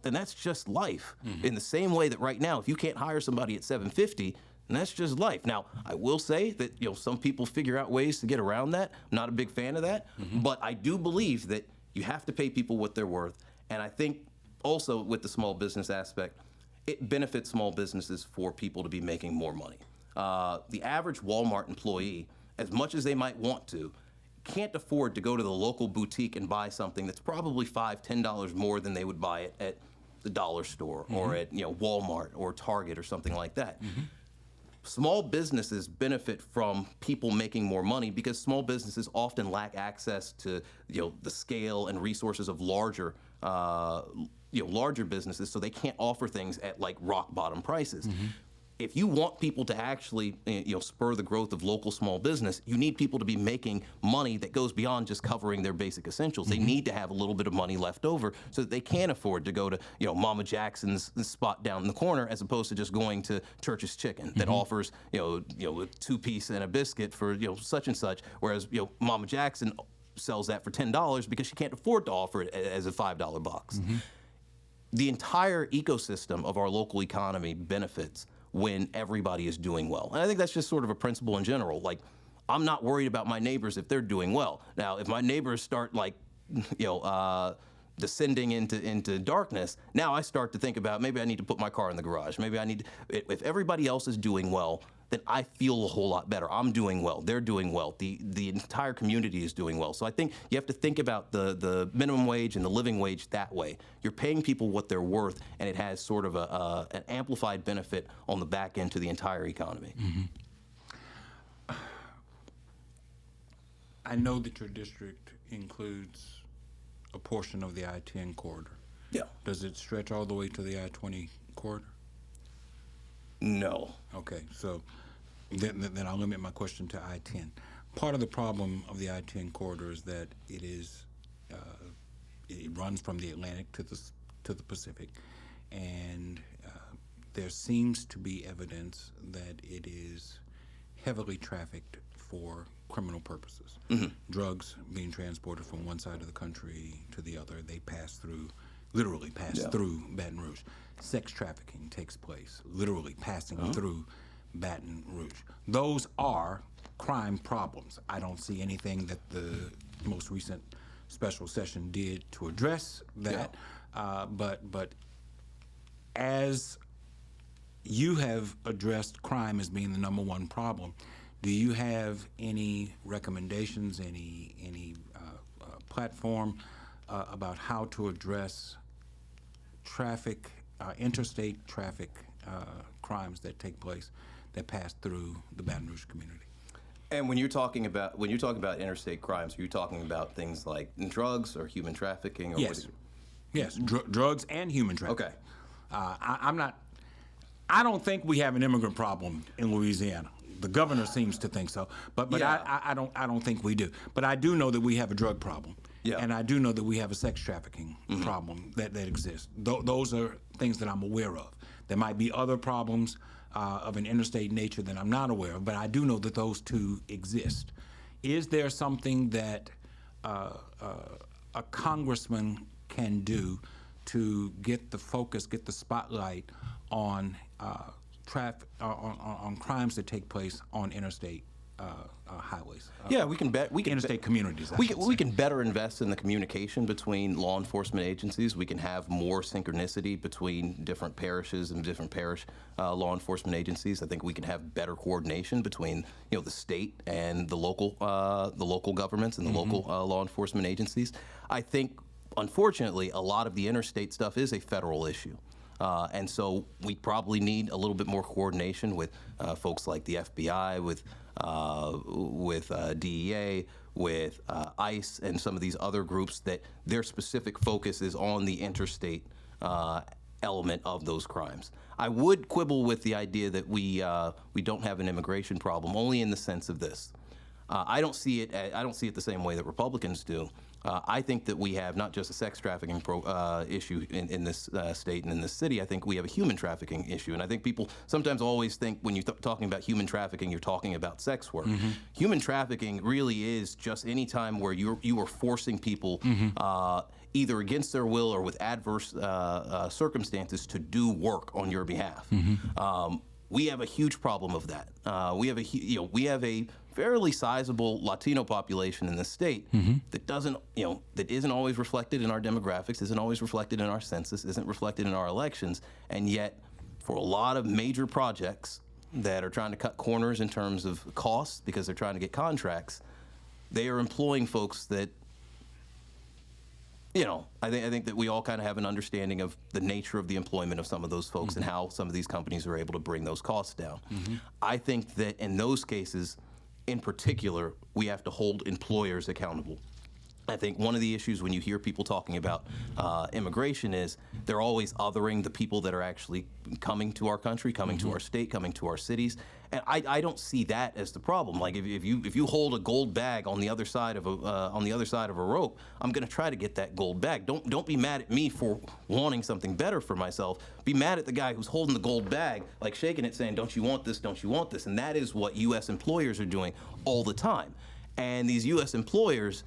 then that's just life. In the same way that right now, if you can't hire somebody at $7.50, then that's just life. Now, I will say that some people figure out ways to get around that. I'm not a big fan of that, but I do believe that you have to pay people what they're worth. And I think also with the small business aspect, it benefits small businesses for people to be making more money. The average Walmart employee, as much as they might want to, can't afford to go to the local boutique and buy something that's probably $5, $10 more than they would buy it at the dollar store or at Walmart or Target or something like that. Small businesses benefit from people making more money because small businesses often lack access to the scale and resources of larger businesses, so they can't offer things at rock bottom prices. if you want people to actually spur the growth of local small business, you need people to be making money that goes beyond just covering their basic essentials. They need to have a little bit of money left over so that they can afford to go to Mama Jackson's spot down in the corner, as opposed to just going to Church's Chicken that offers a 2-piece and a biscuit for such and such, whereas Mama Jackson sells that for $10 because she can't afford to offer it as a $5 box. The entire ecosystem of our local economy benefits when everybody is doing well. And I think that's just sort of a principle in general. Like, I'm not worried about my neighbors if they're doing well. Now, if my neighbors start descending into darkness, now I start to think about maybe I need to put my car in the garage. Maybe I need to, if everybody else is doing well, then I feel a whole lot better. I'm doing well. They're doing well. The entire community is doing well. So I think you have to think about the minimum wage and the living wage that way. You're paying people what they're worth, and it has sort of an amplified benefit on the back end to the entire economy. I know that your district includes a portion of the I-10 corridor. Yeah. Does it stretch all the way to the I-20 corridor? No. Okay, so then I'll limit my question to I-10. Part of the problem of the I-10 corridor is that it runs from the Atlantic to the Pacific, and there seems to be evidence that it is heavily trafficked for criminal purposes. Drugs being transported from one side of the country to the other, they literally pass through Baton Rouge. Sex trafficking takes place, literally passing through Baton Rouge. Those are crime problems. I don't see anything that the most recent special session did to address that. But as you have addressed crime as being the number one problem, do you have any recommendations, any platform about how to address interstate traffic crimes that take place that pass through the Baton Rouge community? And when you're talking about interstate crimes, are you talking about things like drugs or human trafficking? Or Yes. Yes, drugs and human trafficking. Okay. I don't think we have an immigrant problem in Louisiana. The governor seems to think so, but I don't think we do. But I do know that we have a drug problem. Yeah. And I do know that we have a sex trafficking problem that exists. Those are things that I'm aware of. There might be other problems of an interstate nature that I'm not aware of, but I do know that those two exist. Is there something that a congressman can do to get the focus, get the spotlight on on crimes that take place on interstate highways? Interstate communities. We can better invest in the communication between law enforcement agencies. We can have more synchronicity between different parishes and different parish law enforcement agencies. I think we can have better coordination between the state and the local governments and the local law enforcement agencies. I think, unfortunately, a lot of the interstate stuff is a federal issue. And so we probably need a little bit more coordination with folks like the FBI, with DEA, with ICE, and some of these other groups that their specific focus is on the interstate element of those crimes. I would quibble with the idea that we don't have an immigration problem, only in the sense of this. I don't see it the same way that Republicans do. I think that we have not just a sex trafficking issue in this state and in this city. I think we have a human trafficking issue. And I think people sometimes always think when you're talking about human trafficking, you're talking about sex work. Human trafficking really is just any time where you are forcing people either against their will or with adverse circumstances to do work on your behalf. We have a huge problem of that. We have a fairly sizable Latino population in this state that isn't always reflected in our demographics, isn't always reflected in our census, isn't reflected in our elections, and yet for a lot of major projects that are trying to cut corners in terms of costs because they're trying to get contracts, they are employing folks that I think that we all kind of have an understanding of the nature of the employment of some of those folks and how some of these companies are able to bring those costs down. I think that in those cases, in particular, we have to hold employers accountable. I think one of the issues when you hear people talking about immigration is they're always othering the people that are actually coming to our country, coming to our state, coming to our cities. And I don't see that as the problem. Like if you hold a gold bag on the other side of a rope, I'm going to try to get that gold bag. Don't be mad at me for wanting something better for myself. Be mad at the guy who's holding the gold bag, like shaking it, saying, "Don't you want this? Don't you want this?" And that is what U.S. employers are doing all the time. And these U.S. employers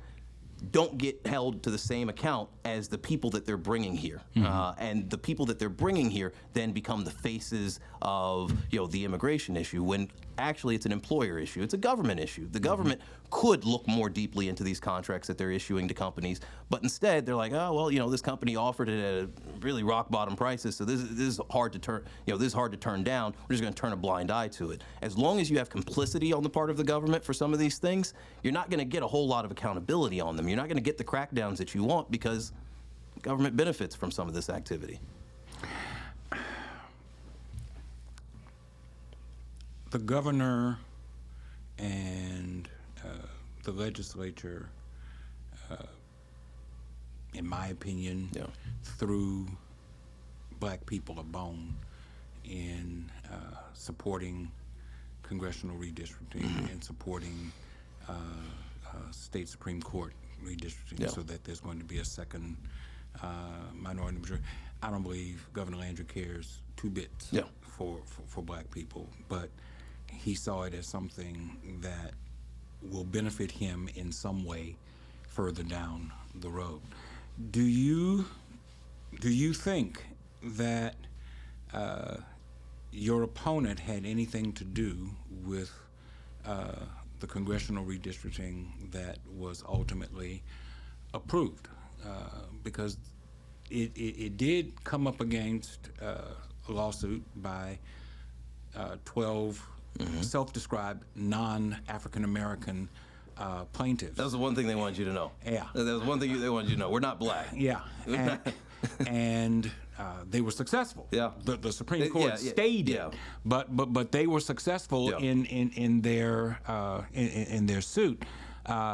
don't get held to the same account as the people that they're bringing here. And the people that they're bringing here then become the faces of the immigration issue, when actually it's an employer issue. It's a government issue. The government could look more deeply into these contracts that they're issuing to companies, but instead they're like, oh, well, this company offered it at a really rock bottom prices, so this is hard to turn, this is hard to turn down. We're just going to turn a blind eye to it. As long as you have complicity on the part of the government for some of these things, you're not going to get a whole lot of accountability on them. You're not going to get the crackdowns that you want because government benefits from some of this activity. The governor and the legislature, in my opinion, threw black people a bone in supporting congressional redistricting and supporting state Supreme Court redistricting, so that there's going to be a second minority majority. I don't believe Governor Landry cares two bits for black people, but he saw it as something that will benefit him in some way further down the road. Do you think that your opponent had anything to do with the congressional redistricting that was ultimately approved? Because it did come up against a lawsuit by 12 self-described non-African American plaintiffs. That was the one thing they wanted you to know. Yeah. That was one thing they wanted you to know. We're not black. Yeah. And they were successful. Yeah. The Supreme Court stayed it, but they were successful in their suit.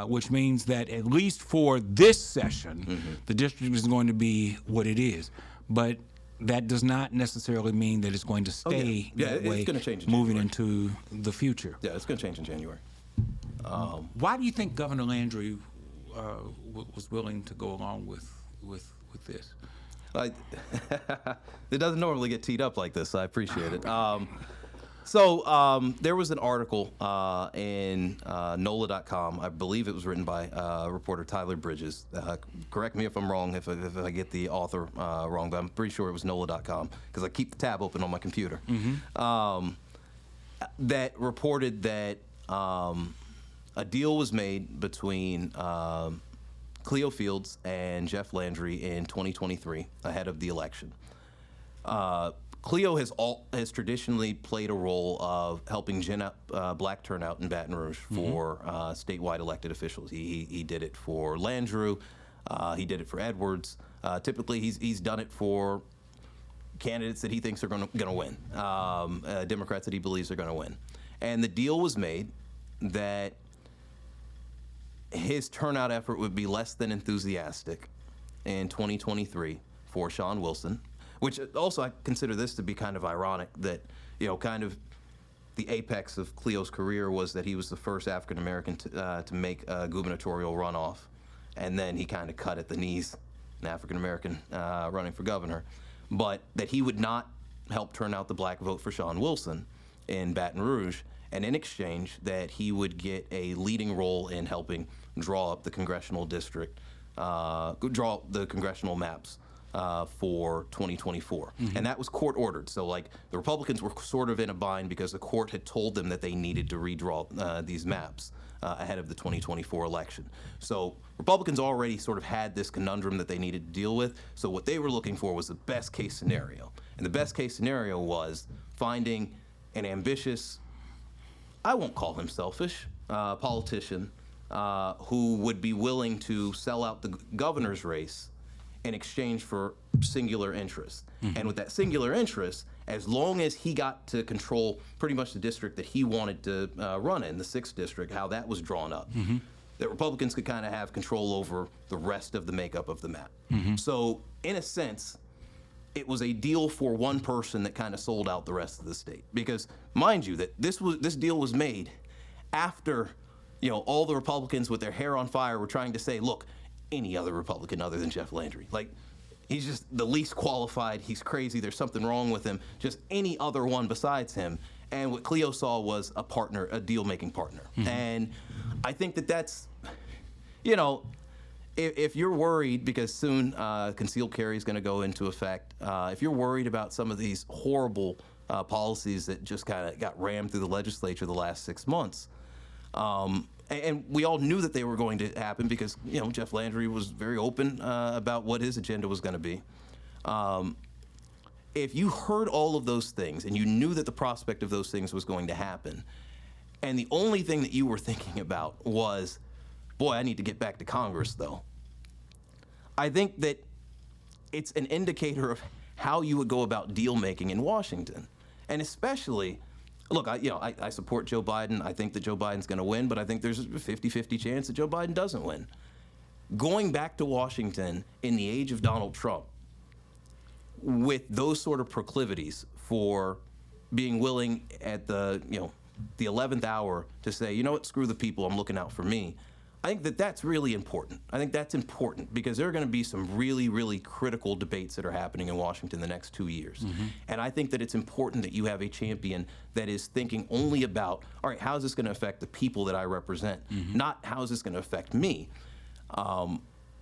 Which means that at least for this session, the district is going to be what it is. But that does not necessarily mean that it's going to stay that way, it's going to change in moving January. into the future. Yeah, it's going to change in January. Why do you think Governor Landry was willing to go along with this? It doesn't normally get teed up like this, so I appreciate it. So there was an article in NOLA.com. I believe it was written by reporter Tyler Bridges. Correct me if I'm wrong, if I get the author wrong, but I'm pretty sure it was NOLA.com because I keep the tab open on my computer. That reported that a deal was made between Cleo Fields and Jeff Landry in 2023 ahead of the election. Cleo has traditionally played a role of helping gin up black turnout in Baton Rouge for statewide elected officials. He did it for Landrew. He did it for Edwards. Typically, he's done it for candidates that he thinks are going to win, Democrats that he believes are going to win. And the deal was made that his turnout effort would be less than enthusiastic in 2023 for Sean Wilson. Which also I consider this to be kind of ironic that, kind of the apex of Cleo's career was that he was the first African American to make a gubernatorial runoff, and then he kind of cut at the knees, an African American running for governor, but that he would not help turn out the black vote for Sean Wilson in Baton Rouge, and in exchange that he would get a leading role in helping draw up the congressional district, draw up the congressional maps. For 2024. And that was court ordered. So the Republicans were sort of in a bind because the court had told them that they needed to redraw these maps ahead of the 2024 election. So Republicans already sort of had this conundrum that they needed to deal with. So what they were looking for was the best case scenario. And the best case scenario was finding an ambitious, I won't call him selfish, politician who would be willing to sell out the governor's race in exchange for singular interest. And with that singular interest, as long as he got to control pretty much the district that he wanted to run in, the 6th district, how that was drawn up, that Republicans could kind of have control over the rest of the makeup of the map. So in a sense, it was a deal for one person that kind of sold out the rest of the state. Because mind you, that this deal was made after, all the Republicans with their hair on fire were trying to say, look, any other Republican other than Jeff Landry, like, he's just the least qualified, he's crazy, there's something wrong with him, just any other one besides him. And what Cleo saw was a partner, a deal-making partner. And I think that's, if you're worried, because soon concealed carry is going to go into effect, if you're worried about some of these horrible policies that just kind of got rammed through the legislature the last 6 months, and we all knew that they were going to happen because, Jeff Landry was very open about what his agenda was going to be. If you heard all of those things and you knew that the prospect of those things was going to happen, and the only thing that you were thinking about was, boy, I need to get back to Congress, though, I think that it's an indicator of how you would go about deal-making in Washington. And especially, look, I support Joe Biden. I think that Joe Biden's going to win, but I think there's a 50-50 chance that Joe Biden doesn't win. Going back to Washington in the age of Donald Trump, with those sort of proclivities for being willing at the 11th hour to say, you know what, screw the people, I'm looking out for me, I think that that's really important. I think that's important because there are going to be some really, really critical debates that are happening in Washington the next 2 years. And I think that it's important that you have a champion that is thinking only about, all right, how is this going to affect the people that I represent, not how is this going to affect me.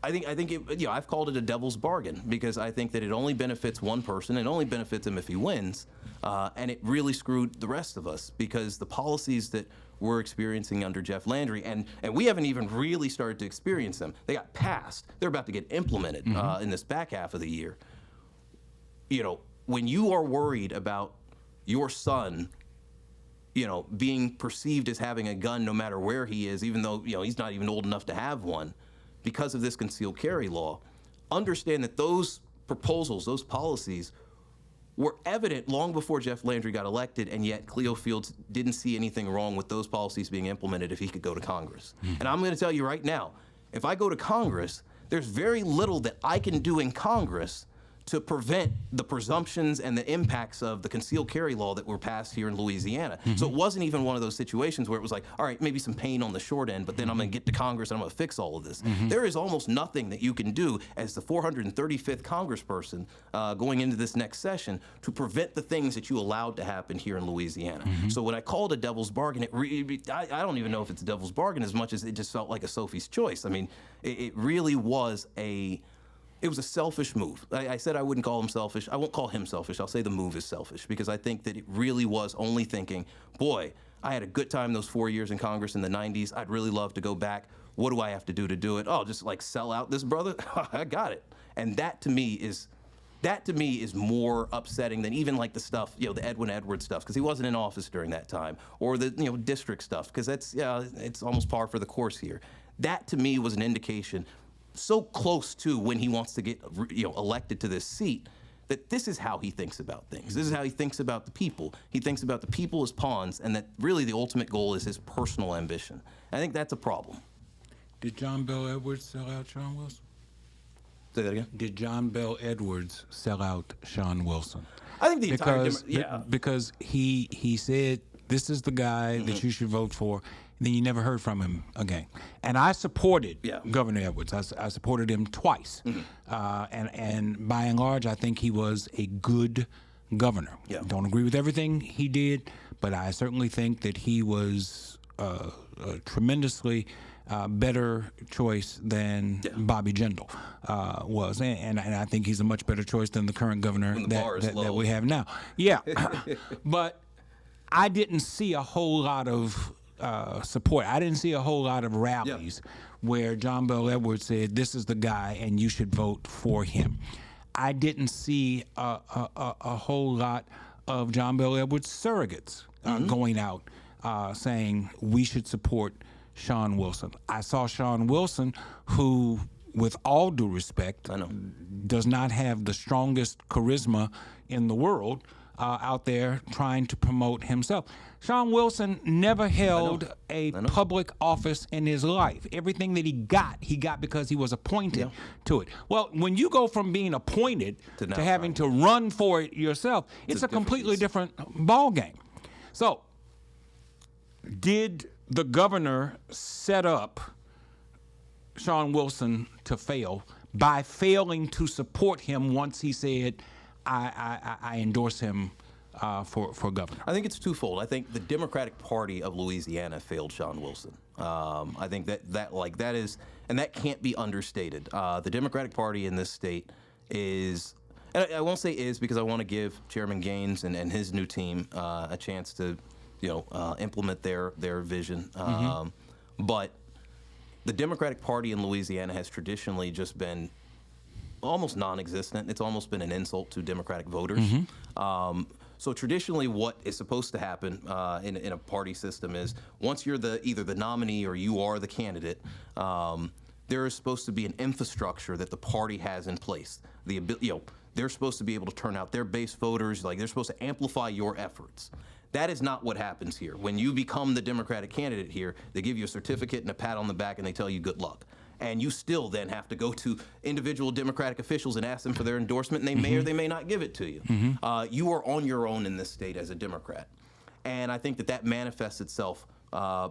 I think it, I've called it a devil's bargain because I think that it only benefits one person. It only benefits him if he wins. And it really screwed the rest of us because the policies that we're experiencing under Jeff Landry, and we haven't even really started to experience them. They got passed. They're about to get implemented in this back half of the year. When you are worried about your son, being perceived as having a gun no matter where he is, even though, he's not even old enough to have one, because of this concealed carry law, understand that those proposals, those policies, were evident long before Jeff Landry got elected, and yet Cleo Fields didn't see anything wrong with those policies being implemented if he could go to Congress. And I'm going to tell you right now, if I go to Congress, there's very little that I can do in Congress to prevent the presumptions and the impacts of the concealed carry law that were passed here in Louisiana. So it wasn't even one of those situations where it was like, all right, maybe some pain on the short end, but then I'm going to get to Congress and I'm going to fix all of this. There is almost nothing that you can do as the 435th congressperson going into this next session to prevent the things that you allowed to happen here in Louisiana. So when I call it a devil's bargain, I don't even know if it's a devil's bargain as much as it just felt like a Sophie's choice. I mean, it really was it was a selfish move. I said I wouldn't call him selfish. I won't call him selfish. I'll say the move is selfish because I think that it really was only thinking, boy, I had a good time those 4 years in Congress in the 90s. I'd really love to go back. What do I have to do it? Oh, just like sell out this brother? I got it. And that to me is more upsetting than even like the stuff, the Edwin Edwards stuff, because he wasn't in office during that time, or the district stuff, because that's it's almost par for the course here. That to me was an indication so close to when he wants to get elected to this seat, that this is how he thinks about things. This is how he thinks about the people. He thinks about the people as pawns, and that really the ultimate goal is his personal ambition. I think that's a problem. Did John Bel Edwards sell out Sean Wilson? Say that again? Did John Bel Edwards sell out Sean Wilson? I think the entire because he said this is the guy that you should vote for. And then you never heard from him again. And I supported Governor Edwards. I supported him twice. And by and large, I think he was a good governor. Don't agree with everything he did, but I certainly think that he was a tremendously better choice than Bobby Jindal was. And I think he's a much better choice than the current governor that we have now. Yeah. But I didn't see a whole lot of support. I didn't see a whole lot of rallies where John Bel Edwards said, this is the guy and you should vote for him. I didn't see a whole lot of John Bel Edwards surrogates going out saying we should support Sean Wilson. I saw Sean Wilson, who, with all due respect, does not have the strongest charisma in the world, out there trying to promote himself. Sean Wilson never held a public office in his life. Everything that he got because he was appointed to it. Well, when you go from being appointed to having to run for it yourself, it's a completely different ball game. So, did the governor set up Sean Wilson to fail by failing to support him once he said, I endorse him for governor? I think it's twofold. I think the Democratic Party of Louisiana failed Sean Wilson. I think that is, and that can't be understated. The Democratic Party in this state is, and I won't say is because I want to give Chairman Gaines and his new team a chance to, implement their vision. But the Democratic Party in Louisiana has traditionally just been almost non-existent. It's almost been an insult to Democratic voters. So traditionally what is supposed to happen in a party system is once you're either the nominee or you are the candidate, there is supposed to be an infrastructure that the party has in place. They're supposed to be able to turn out their base voters, like they're supposed to amplify your efforts. That is not what happens here. When you become the Democratic candidate here, they give you a certificate and a pat on the back and they tell you good luck. And you still then have to go to individual Democratic officials and ask them for their endorsement, and they may or they may not give it to you. You are on your own in this state as a Democrat. And I think that manifests itself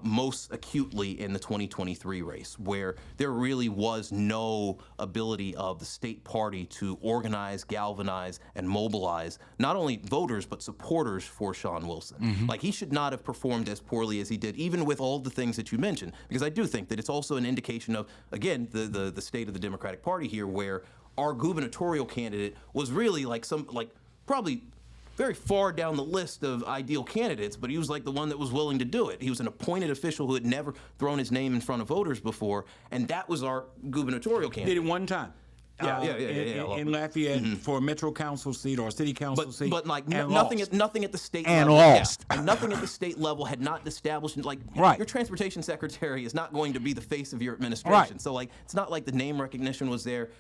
most acutely in the 2023 race, where there really was no ability of the state party to organize, galvanize, and mobilize not only voters but supporters for Sean Wilson. Like, he should not have performed as poorly as he did, even with all the things that you mentioned, because I do think that it's also an indication of, again, the state of the Democratic Party here, where our gubernatorial candidate was really probably very far down the list of ideal candidates, but he was like the one that was willing to do it. He was an appointed official who had never thrown his name in front of voters before, and that was our gubernatorial candidate. Did it one time. In Lafayette for a Metro Council seat or a City Council seat. But nothing at the state level. And nothing at the state level had not established, your transportation secretary is not going to be the face of your administration. So it's not like the name recognition was there.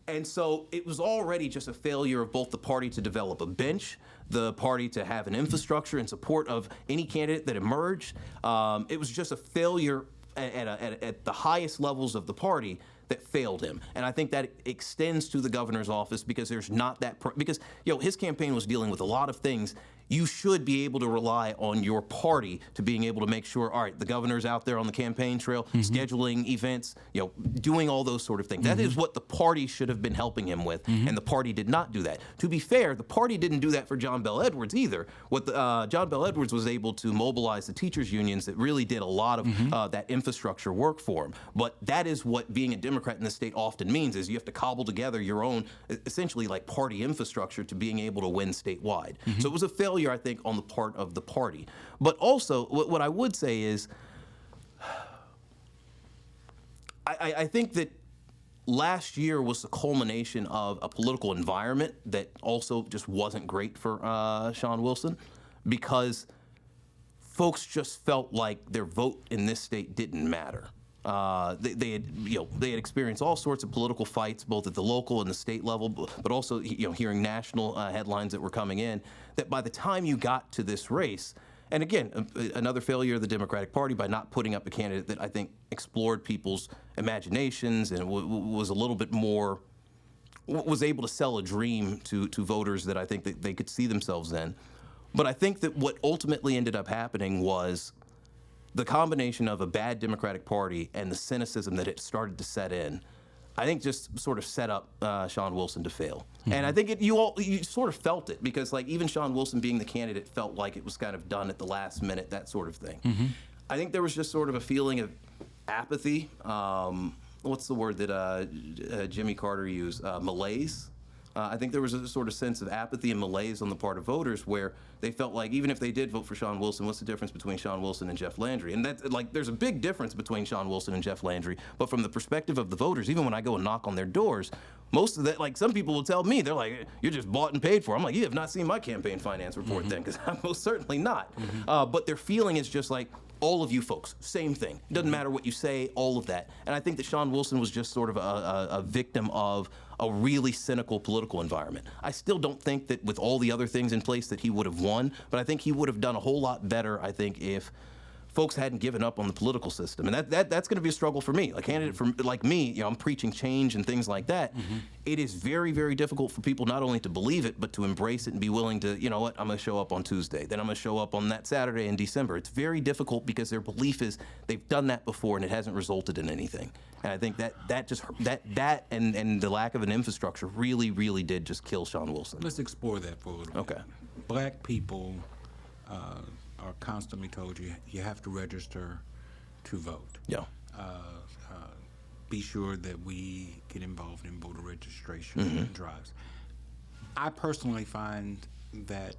And so it was already just a failure of both the party to develop a bench, the party to have an infrastructure in support of any candidate that emerged. It was just a failure at the highest levels of the party that failed him. And I think that extends to the governor's office because there's not that, because his campaign was dealing with a lot of things. You should be able to rely on your party to being able to make sure, all right, the governor's out there on the campaign trail, scheduling events, doing all those sort of things. That is what the party should have been helping him with, and the party did not do that. To be fair, the party didn't do that for John Bell Edwards either. John Bell Edwards was able to mobilize the teachers' unions that really did a lot of that infrastructure work for him. But that is what being a Democrat in the state often means, is you have to cobble together your own, essentially party infrastructure to being able to win statewide. So it was a failure, I think, on the part of the party. But also, what I would say is, I think that last year was the culmination of a political environment that also just wasn't great for Sean Wilson, because folks just felt like their vote in this state didn't matter. They had experienced all sorts of political fights, both at the local and the state level, but also hearing national headlines that were coming in, that by the time you got to this race, and again, another failure of the Democratic Party by not putting up a candidate that I think explored people's imaginations and was a little bit more, was able to sell a dream to voters that I think that they could see themselves in. But I think that what ultimately ended up happening was the combination of a bad Democratic Party and the cynicism that it started to set in, I think just sort of set up Sean Wilson to fail. And I think you sort of felt it, because even Sean Wilson being the candidate felt like it was kind of done at the last minute, that sort of thing. I think there was just sort of a feeling of apathy. What's the word that Jimmy Carter used? Malaise. I think there was a sort of sense of apathy and malaise on the part of voters, where they felt like even if they did vote for Sean Wilson, what's the difference between Sean Wilson and Jeff Landry? And that's there's a big difference between Sean Wilson and Jeff Landry. But from the perspective of the voters, even when I go and knock on their doors, most of that, some people will tell me, they're like, you're just bought and paid for. I'm like, you have not seen my campaign finance report then, because I'm most certainly not. But their feeling is just like, all of you folks, same thing. It doesn't matter what you say, all of that. And I think that Sean Wilson was just sort of a victim of a really cynical political environment. I still don't think that with all the other things in place that he would have won, but I think he would have done a whole lot better, I think, if folks hadn't given up on the political system. And that's going to be a struggle for me. A candidate like me, I'm preaching change and things like that. It is very, very difficult for people not only to believe it, but to embrace it and be willing to, you know what, I'm going to show up on Tuesday. Then I'm going to show up on that Saturday in December. It's very difficult because their belief is they've done that before and it hasn't resulted in anything. And I think that and the lack of an infrastructure really, really did just kill Sean Wilson. Let's explore that for a little bit. Okay. Black people are constantly told you have to register to vote. Yeah. Be sure that we get involved in voter registration drives. I personally find that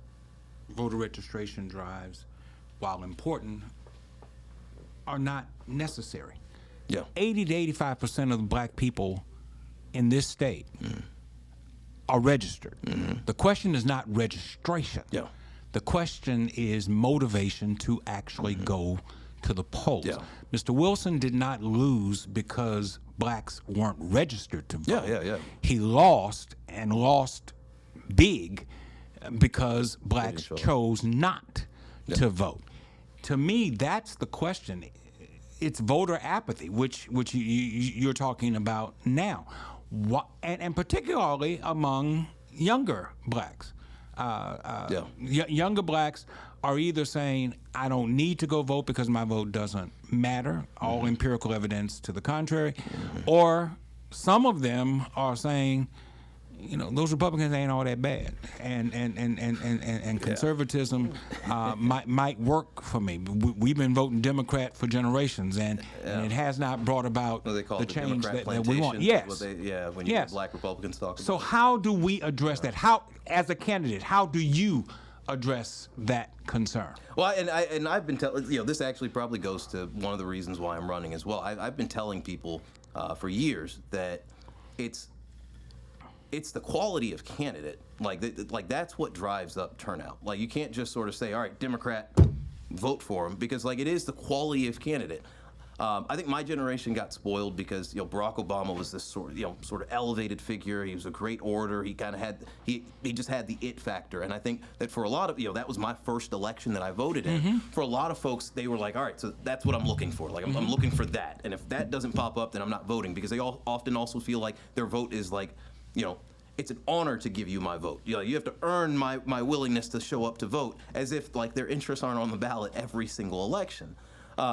voter registration drives, while important, are not necessary. Yeah. 80 to 85% of the black people in this state are registered. The question is not registration. Yeah. The question is motivation to actually go to the polls. Yeah. Mr. Wilson did not lose because blacks weren't registered to vote. Yeah. He lost, and lost big, because blacks chose not to vote. To me, that's the question. It's voter apathy, which you're talking about now, and particularly among younger blacks. Younger blacks are either saying, I don't need to go vote because my vote doesn't matter, all empirical evidence to the contrary, or some of them are saying, you know, those Republicans ain't all that bad, and conservatism might work for me. We've been voting Democrat for generations, and it has not brought about They call the it change Democrat that we want. plantation. Yes. When you get black Republicans talking So about how do we address that? How, as a candidate, how do you address that concern? Well, and I've been telling, this actually probably goes to one of the reasons why I'm running as well. I've been telling people for years that it's the quality of candidate. Like that's what drives up turnout. Like, you can't just sort of say, all right, Democrat, vote for him, because it is the quality of candidate. I think my generation got spoiled because Barack Obama was this sort of elevated figure. He was a great orator. He kind of had he just had the it factor. And I think that for a lot of that was my first election that I voted in. For a lot of folks, they were like, all right, so that's what I'm looking for. Like I'm looking for that. And if that doesn't pop up, then I'm not voting, because they often also feel like their vote is like it's an honor to give you my vote. You have to earn my willingness to show up to vote, as if like their interests aren't on the ballot every single election.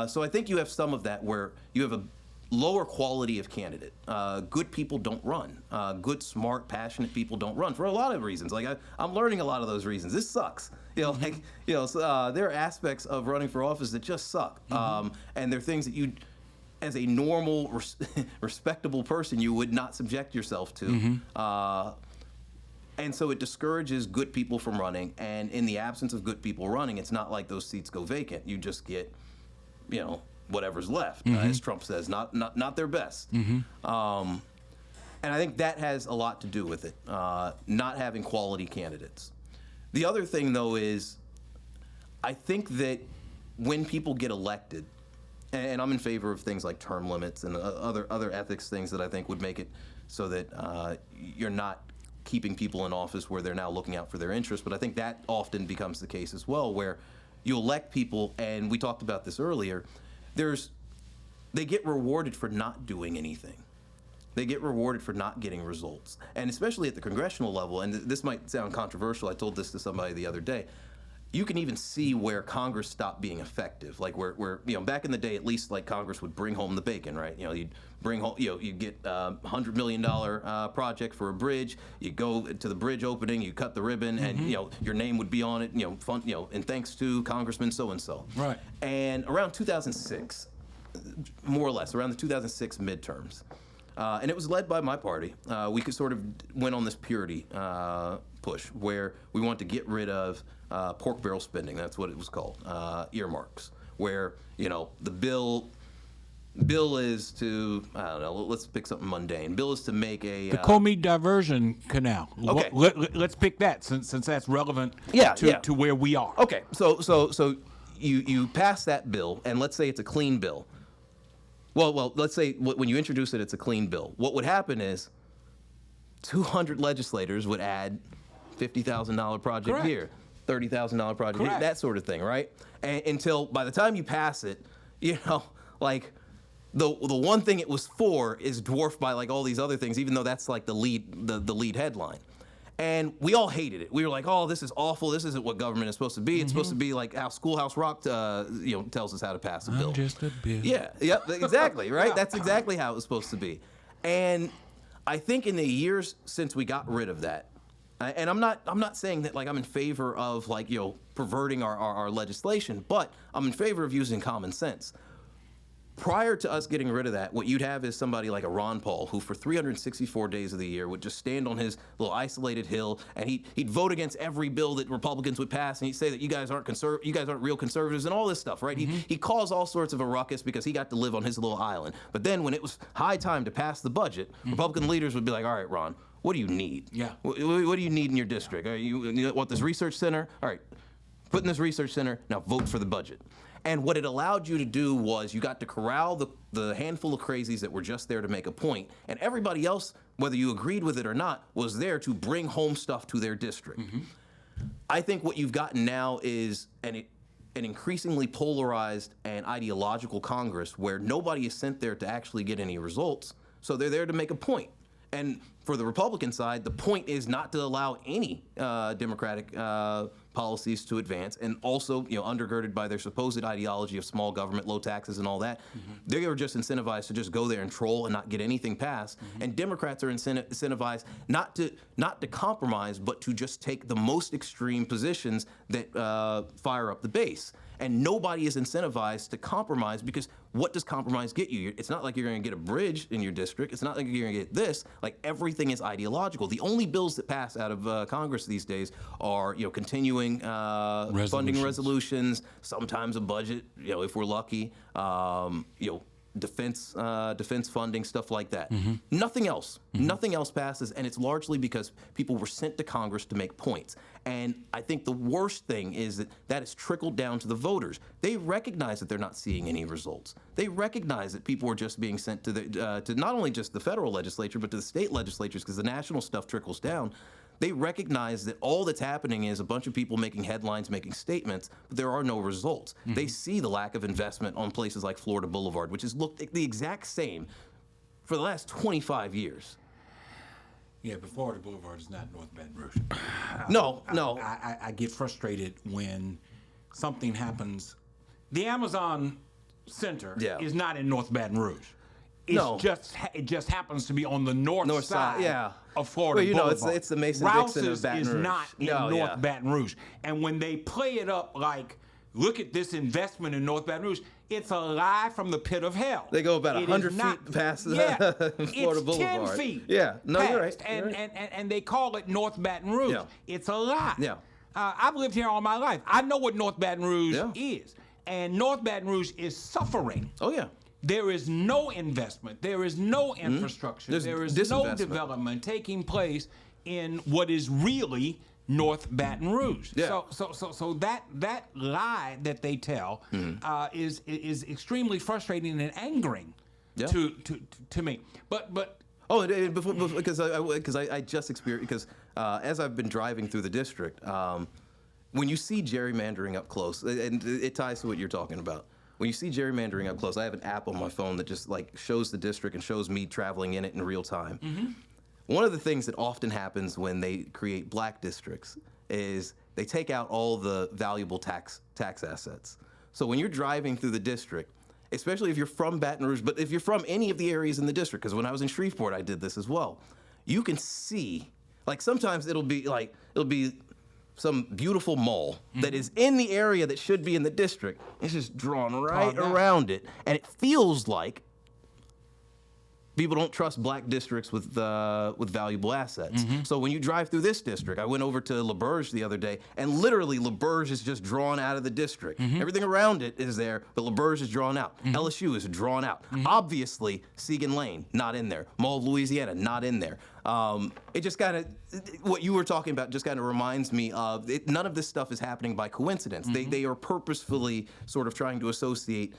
So I think you have some of that where you have a lower quality of candidate. Good people don't run. Good, smart, passionate people don't run for a lot of reasons. Like I'm learning a lot of those reasons. This sucks. So, there are aspects of running for office that just suck. And there are things that you, as a normal, respectable person, you would not subject yourself to. And so it discourages good people from running. And in the absence of good people running, it's not like those seats go vacant. You just get whatever's left, as Trump says, not their best. And I think that has a lot to do with it, not having quality candidates. The other thing, though, is I think that when people get elected, and I'm in favor of things like term limits and other ethics things that I think would make it so that you're not keeping people in office where they're now looking out for their interests. But I think that often becomes the case as well, where you elect people, and we talked about this earlier, they get rewarded for not doing anything. They get rewarded for not getting results. And especially at the congressional level, and this might sound controversial, I told this to somebody the other day, you can even see where Congress stopped being effective. Like where back in the day, at least, like, Congress would bring home the bacon, right? You'd bring home, you get $100 million project for a bridge. You go to the bridge opening, you cut the ribbon, and your name would be on it. And thanks to Congressman so and so. Right. And around 2006, more or less, around the 2006 midterms, and it was led by my party. We could sort of went on this purity push where we wanted to get rid of pork barrel spending. That's what it was called, earmarks. Where the bill is to, I don't know, let's pick something mundane. Bill is to make the Comey diversion canal. Let's pick that since that's relevant to where we are. Okay, so you pass that bill, and let's say it's a clean bill. Well, let's say when you introduce it, it's a clean bill. What would happen is 200 legislators would add $50,000 project Correct. here, $30,000 project here, Correct. that sort of thing, right? And until by the time you pass it, like the one thing it was for is dwarfed by like all these other things, even though that's like the lead headline. And we all hated it. We were like, "Oh, this is awful. This isn't what government is supposed to be. It's supposed to be like how Schoolhouse Rock, tells us how to pass a bill." I'm just a bill. Yeah, yep, exactly, right? That's exactly how it was supposed to be. And I think in the years since we got rid of that, and I'm not saying that like I'm in favor of like perverting our legislation, but I'm in favor of using common sense. Prior to us getting rid of that, what you'd have is somebody like a Ron Paul, who for 364 days of the year would just stand on his little isolated hill, and he'd vote against every bill that Republicans would pass, and he'd say that you guys aren't real conservatives, and all this stuff, right? He caused all sorts of a ruckus because he got to live on his little island. But then when it was high time to pass the budget, Republican leaders would be like, "All right, Ron, what do you need? Yeah. What do you need in your district? You want this research center? All right, put in this research center. Now vote for the budget." And what it allowed you to do was you got to corral the handful of crazies that were just there to make a point, and everybody else, whether you agreed with it or not, was there to bring home stuff to their district. I think what you've gotten now is an increasingly polarized and ideological Congress where nobody is sent there to actually get any results, so they're there to make a point. And for the Republican side, the point is not to allow any democratic policies to advance, and also, undergirded by their supposed ideology of small government, low taxes, and all that. They were just incentivized to just go there and troll and not get anything passed. And Democrats are incentivized not to compromise, but to just take the most extreme positions that fire up the base. And nobody is incentivized to compromise, because what does compromise get you? It's not like you're going to get a bridge in your district. It's not like you're going to get this. Like, everything is ideological. The only bills that pass out of Congress these days are, continuing funding resolutions, sometimes a budget, if we're lucky, defense funding, stuff like that. Nothing else. Nothing else passes, and it's largely because people were sent to Congress to make points. And I think the worst thing is that has trickled down to the voters. They recognize that they're not seeing any results. They recognize that people are just being sent to not only just the federal legislature, but to the state legislatures, because the national stuff trickles down. They recognize that all that's happening is a bunch of people making headlines, making statements, but there are no results. They see the lack of investment on places like Florida Boulevard, which has looked the exact same for the last 25 years. Yeah, but Florida Boulevard is not North Baton Rouge. No. I get frustrated when something happens. The Amazon Center is not in North Baton Rouge. It just happens to be on the north side of Florida Boulevard. It's the Mason-Dixon of Baton Rouge. Rouse's is not in North Baton Rouge. And when they play it up like, look at this investment in North Baton Rouge, it's a lie from the pit of hell. They go about 100 feet past Florida Boulevard. It's 10 feet Yeah, no, past, you're right. And they call it North Baton Rouge. Yeah. It's a lie. Yeah. I've lived here all my life. I know what North Baton Rouge is. And North Baton Rouge is suffering. Oh, yeah. There is no investment. There is no infrastructure. There is no development taking place in what is really North Baton Rouge. Yeah. So that lie that they tell is extremely frustrating and angering to me. But because I just experienced, because as I've been driving through the district, when you see gerrymandering up close, and it ties to what you're talking about. When you see gerrymandering up close, I have an app on my phone that just like shows the district and shows me traveling in it in real time. One of the things that often happens when they create black districts is they take out all the valuable tax assets. So when you're driving through the district, especially if you're from Baton Rouge, but if you're from any of the areas in the district, because when I was in Shreveport, I did this as well, you can see, like sometimes it'll be some beautiful mall that is in the area that should be in the district. It's just drawn right around it, and it feels like People don't trust black districts with valuable assets. So when you drive through this district, I went over to LaBerge the other day, and literally LaBerge is just drawn out of the district. Everything around it is there, but LaBerge is drawn out. LSU is drawn out. Obviously, Seguin Lane, not in there. Mall of Louisiana, not in there. It just kind of, what you were talking about just kind of reminds me of, none of this stuff is happening by coincidence. They are purposefully sort of trying to associate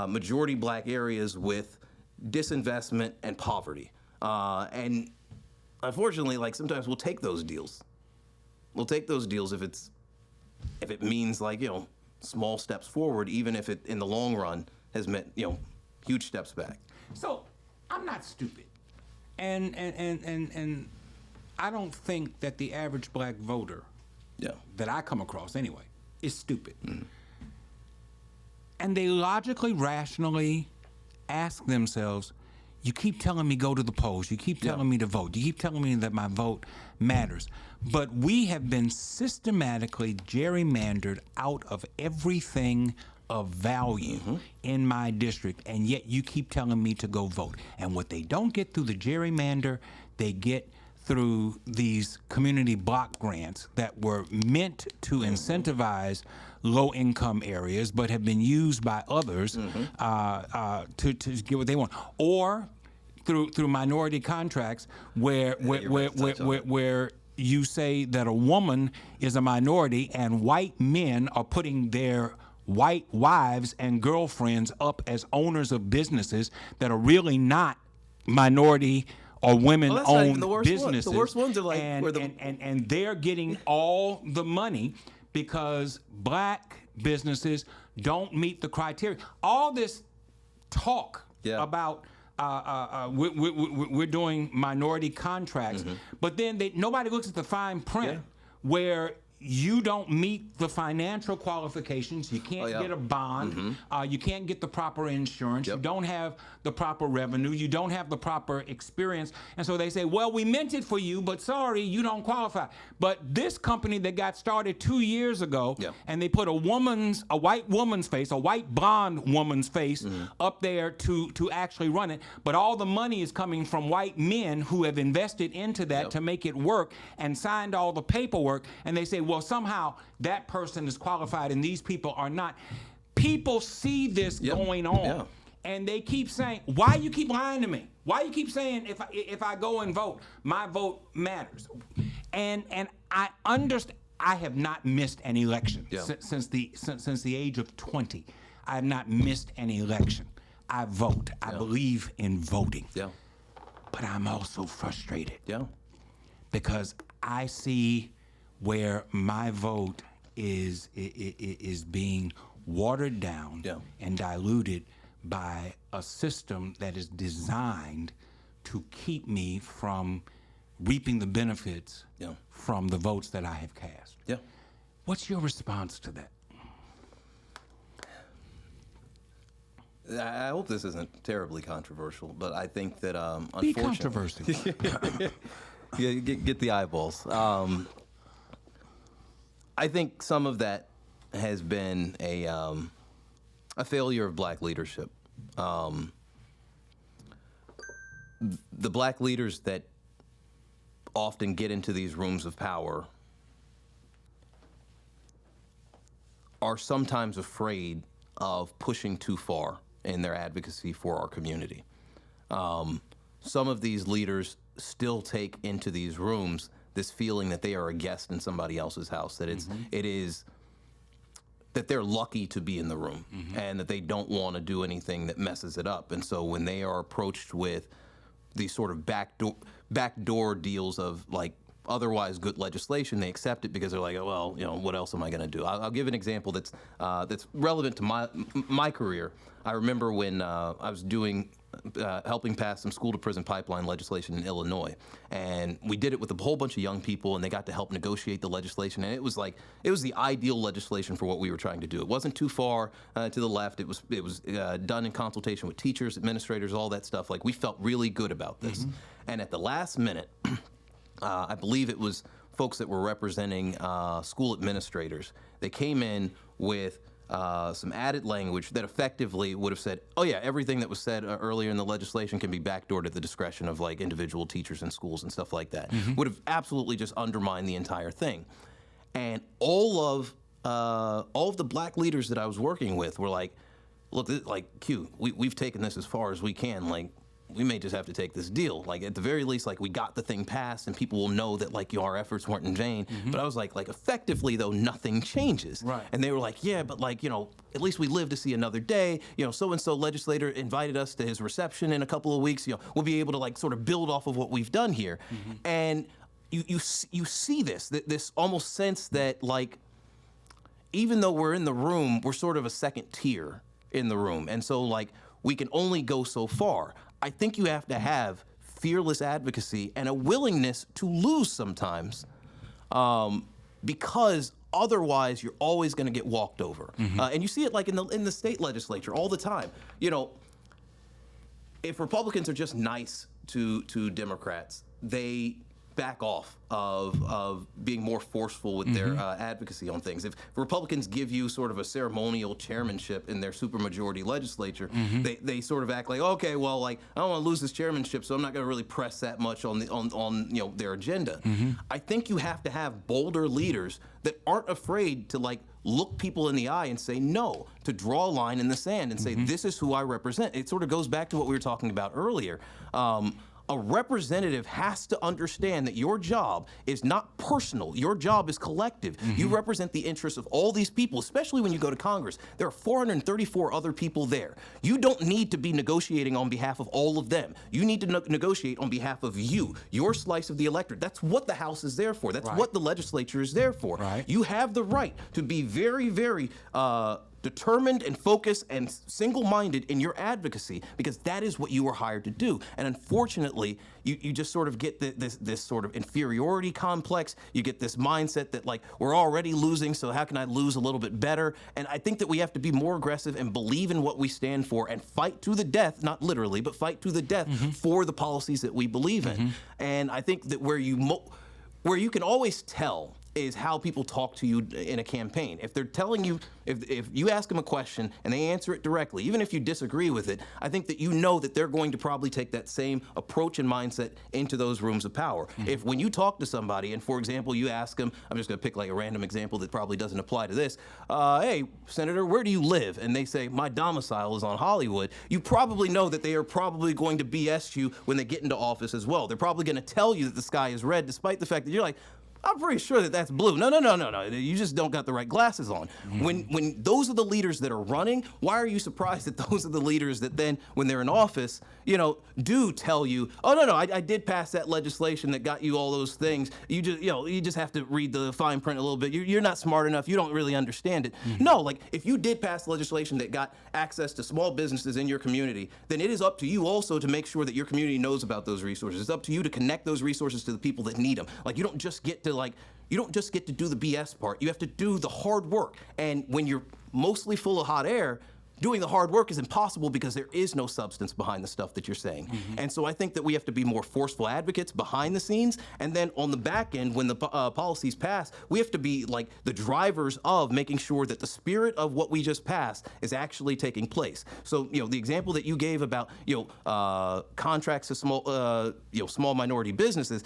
majority black areas with disinvestment and poverty. And unfortunately, like, sometimes we'll take those deals. We'll take those deals if it means, like, you know, small steps forward, even if it in the long run has meant, you know, huge steps back. So I'm not stupid. And I don't think that the average black voter that I come across anyway is stupid. And they logically, rationally ask themselves, you keep telling me go to the polls, you keep telling me to vote, you keep telling me that my vote matters. But we have been systematically gerrymandered out of everything of value in my district, and yet you keep telling me to go vote. And what they don't get through the gerrymander, they get through these community block grants that were meant to incentivize low-income areas, but have been used by others to get what they want, or through minority contracts where you say that a woman is a minority, and white men are putting their white wives and girlfriends up as owners of businesses that are really not minority or women-owned businesses. The worst ones are like and they're getting all the money because black businesses don't meet the criteria. All this talk about we're doing minority contracts, but then nobody looks at the fine print where you don't meet the financial qualifications. You can't get a bond. You can't get the proper insurance. You don't have the proper revenue. You don't have the proper experience. And so they say, well, we meant it for you, but sorry, you don't qualify. But this company that got started 2 years ago, and they put a white woman's face, a white blonde woman's face up there to actually run it. But all the money is coming from white men who have invested into that to make it work and signed all the paperwork. And they say, well, somehow that person is qualified and these people are not. People see this going on, and they keep saying, why you keep lying to me? Why you keep saying if I go and vote, my vote matters? And I understand. I have not missed an election since the age of 20. I have not missed an election. I vote. I believe in voting. But I'm also frustrated. Because I see where my vote is being watered down and diluted by a system that is designed to keep me from reaping the benefits from the votes that I have cast. What's your response to that? I hope this isn't terribly controversial, but I think that Be unfortunately, controversial. get the eyeballs. I think some of that has been a failure of black leadership. The black leaders that often get into these rooms of power are sometimes afraid of pushing too far in their advocacy for our community. Some of these leaders still take into these rooms this feeling that they are a guest in somebody else's house, that it is that they're lucky to be in the room and that they don't want to do anything that messes it up. And so when they are approached with these sort of backdoor deals of like otherwise good legislation, they accept it because they're like, oh, well, you know, what else am I going to do? I'll give an example that's relevant to my career. I remember when I was helping pass some school-to-prison pipeline legislation in Illinois, and we did it with a whole bunch of young people, and they got to help negotiate the legislation, and it was the ideal legislation for what we were trying to do. It wasn't too far to the left. It was done in consultation with teachers, administrators, all that stuff. Like, we felt really good about this, and at the last minute, I believe it was folks that were representing school administrators. They came in with some added language that effectively would have said, oh yeah, everything that was said earlier in the legislation can be backdoored at the discretion of like individual teachers in schools and stuff like that, would have absolutely just undermined the entire thing. And all of the black leaders that I was working with were like, look, like Q, we've taken this as far as we can. Like, we may just have to take this deal. Like, at the very least, like, we got the thing passed, and people will know that like our efforts weren't in vain. But I was like effectively though, nothing changes. Right. And they were like, yeah, but like, you know, at least we live to see another day. You know, so and so legislator invited us to his reception in a couple of weeks. You know, we'll be able to like sort of build off of what we've done here. And you see this almost sense that like, even though we're in the room, we're sort of a second tier in the room. And so like, we can only go so far. I think you have to have fearless advocacy and a willingness to lose sometimes, because otherwise you're always going to get walked over. And you see it like in the state legislature all the time. You know, if Republicans are just nice to Democrats, they back off of being more forceful with their advocacy on things. If Republicans give you sort of a ceremonial chairmanship in their supermajority legislature, they sort of act like, okay, well, like I don't want to lose this chairmanship, so I'm not going to really press that much on you know, their agenda. I think you have to have bolder leaders that aren't afraid to like look people in the eye and say no, to draw a line in the sand and say this is who I represent. It sort of goes back to what we were talking about earlier. A representative has to understand that your job is not personal. Your job is collective. You represent the interests of all these people, especially when you go to Congress. There are 434 other people there. You don't need to be negotiating on behalf of all of them. You need to negotiate on behalf of you, your slice of the electorate. That's what the House is there for. That's what the legislature is there for. You have the right to be very, very determined and focused and single-minded in your advocacy, because that is what you were hired to do. And unfortunately, you just sort of get this sort of inferiority complex. You get this mindset that like, we're already losing, so how can I lose a little bit better? And I think that we have to be more aggressive and believe in what we stand for and fight to the death, not literally, but fight to the death for the policies that we believe in. And I think that where you can always tell is how people talk to you in a campaign. If they're telling you, if you ask them a question and they answer it directly, even if you disagree with it, I think that you know that they're going to probably take that same approach and mindset into those rooms of power. If when you talk to somebody and, for example, you ask them, I'm just gonna pick like a random example that probably doesn't apply to this, hey, Senator, where do you live? And they say, my domicile is on Hollywood. You probably know that they are probably going to BS you when they get into office as well. They're probably gonna tell you that the sky is red, despite the fact that you're like, I'm pretty sure that that's blue. No. You just don't got the right glasses on. When those are the leaders that are running, why are you surprised that those are the leaders that then, when they're in office, you know, do tell you, oh, no, I did pass that legislation that got you all those things. You just have to read the fine print a little bit. You're not smart enough. You don't really understand it. No, like if you did pass legislation that got access to small businesses in your community, then it is up to you also to make sure that your community knows about those resources. It's up to you to connect those resources to the people that need them. Like you don't just get to do the BS part. You have to do the hard work. And when you're mostly full of hot air, doing the hard work is impossible because there is no substance behind the stuff that you're saying. And so I think that we have to be more forceful advocates behind the scenes. And then on the back end, when the policies pass, we have to be like the drivers of making sure that the spirit of what we just passed is actually taking place. So, you know, the example that you gave about, contracts to small minority businesses,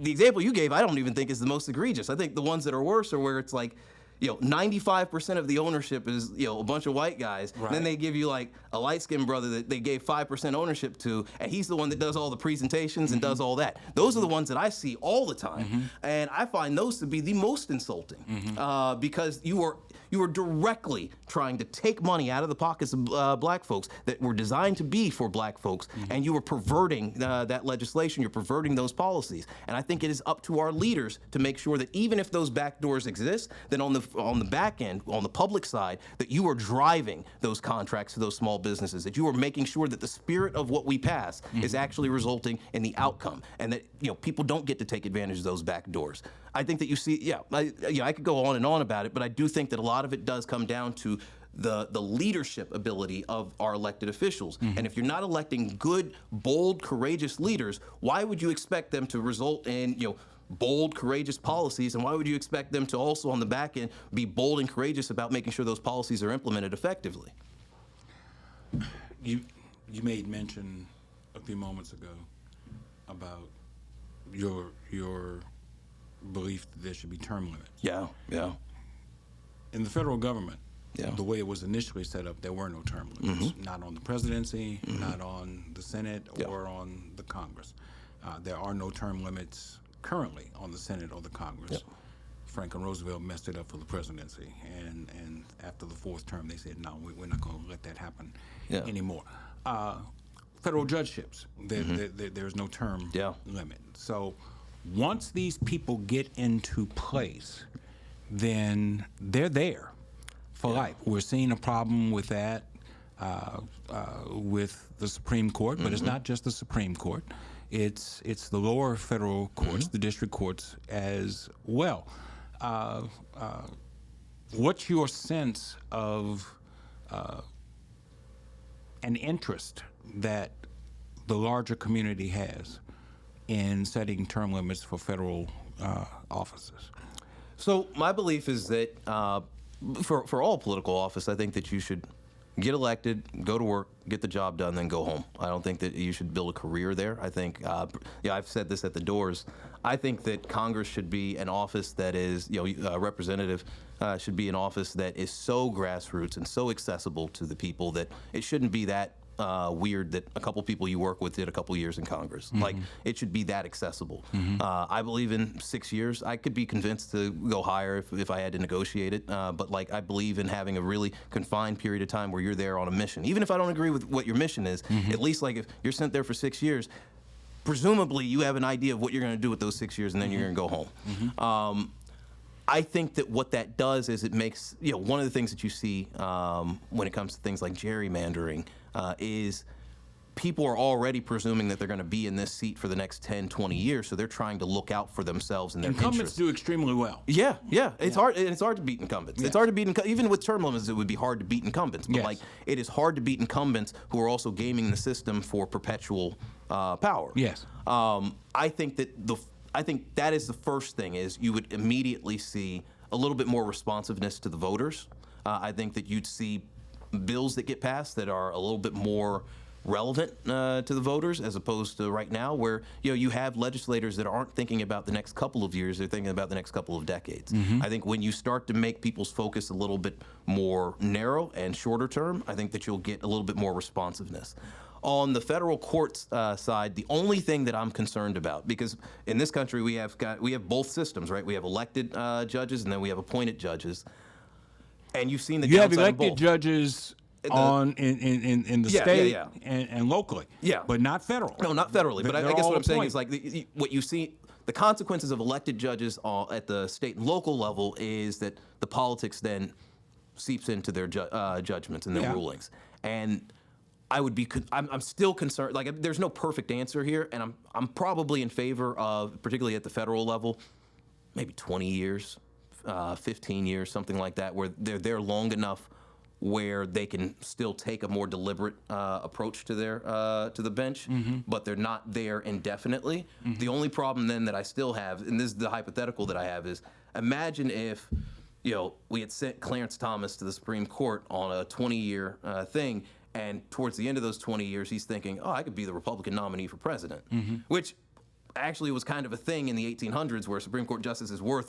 the example you gave, I don't even think is the most egregious. I think the ones that are worse are where it's like, 95% of the ownership is, a bunch of white guys. Right. And then they give you like a light-skinned brother that they gave 5% ownership to, and he's the one that does all the presentations and does all that. Those are the ones that I see all the time. And I find those to be the most insulting because you are directly trying to take money out of the pockets of black folks that were designed to be for black folks, and you are perverting that legislation, you're perverting those policies. And I think it is up to our leaders to make sure that even if those back doors exist, then on the back end, on the public side, that you are driving those contracts to those small businesses, that you are making sure that the spirit of what we pass is actually resulting in the outcome, and that people don't get to take advantage of those back doors. I think that you see, I could go on and on about it, but I do think that a lot of it does come down to the leadership ability of our elected officials. And if you're not electing good, bold, courageous leaders, why would you expect them to result in, bold, courageous policies, and why would you expect them to also on the back end be bold and courageous about making sure those policies are implemented effectively? You made mention a few moments ago about your belief that there should be term limits. Yeah. In the federal government, Yeah. the way it was initially set up, there were no term limits. Not on the presidency, not on the Senate, or on the Congress. There are no term limits currently on the Senate or the Congress. Franklin Roosevelt messed it up for the presidency, and after the fourth term, they said, no, we're not going to let that happen anymore. Federal judgeships, there's no term limit. So once these people get into place, then they're there for life. We're seeing a problem with that with the Supreme Court, but it's not just the Supreme Court. It's the lower federal courts, the district courts as well. What's your sense of an interest that the larger community has in setting term limits for federal offices? So my belief is that for all political office, I think that you should get elected, go to work, get the job done, then go home. I don't think that you should build a career there. I think, I've said this at the doors. I think that Congress should be an office that is, a representative should be an office that is so grassroots and so accessible to the people that it shouldn't be that weird that a couple people you work with did a couple years in Congress. Like, it should be that accessible. I believe in 6 years. I could be convinced to go higher if I had to negotiate it. But I believe in having a really confined period of time where you're there on a mission. Even if I don't agree with what your mission is, at least if you're sent there for 6 years, presumably you have an idea of what you're going to do with those 6 years, and then you're going to go home. I think that what that does is it makes, one of the things that you see when it comes to things like gerrymandering is people are already presuming that they're going to be in this seat for the next 10, 20 years, so they're trying to look out for themselves and their Incumbents interests. do extremely well. Yeah. It's hard. It's hard to beat incumbents. It's hard to beat even with term limits. It would be hard to beat incumbents. But it is hard to beat incumbents who are also gaming the system for perpetual power. Yes. I think that is the first thing. Is you would immediately see a little bit more responsiveness to the voters. I think that you'd see bills that get passed that are a little bit more relevant to the voters, as opposed to right now where you have legislators that aren't thinking about the next couple of years, they're thinking about the next couple of decades. I think when you start to make people's focus a little bit more narrow and shorter term, I think that you'll get a little bit more responsiveness. On the federal courts side, the only thing that I'm concerned about, because in this country we have both systems, right? We have elected judges and then we have appointed judges. And you've seen the you have downside of elected both. judges in the state and locally, but not federal. No, not federally. But I guess what I'm saying is what you see, the consequences of elected judges at the state and local level is that the politics then seeps into their judgments and their rulings. And I'm still concerned. There's no perfect answer here, and I'm probably in favor of, particularly at the federal level, maybe 20 years. 15 years, something like that, where they're there long enough where they can still take a more deliberate approach to the bench, but they're not there indefinitely. The only problem then that I still have, and this is the hypothetical that I have, is imagine if we had sent Clarence Thomas to the Supreme Court on a 20-year thing, and towards the end of those 20 years, he's thinking, I could be the Republican nominee for president, which actually was kind of a thing in the 1800s where Supreme Court justices were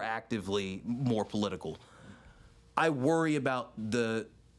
actively more political. I worry about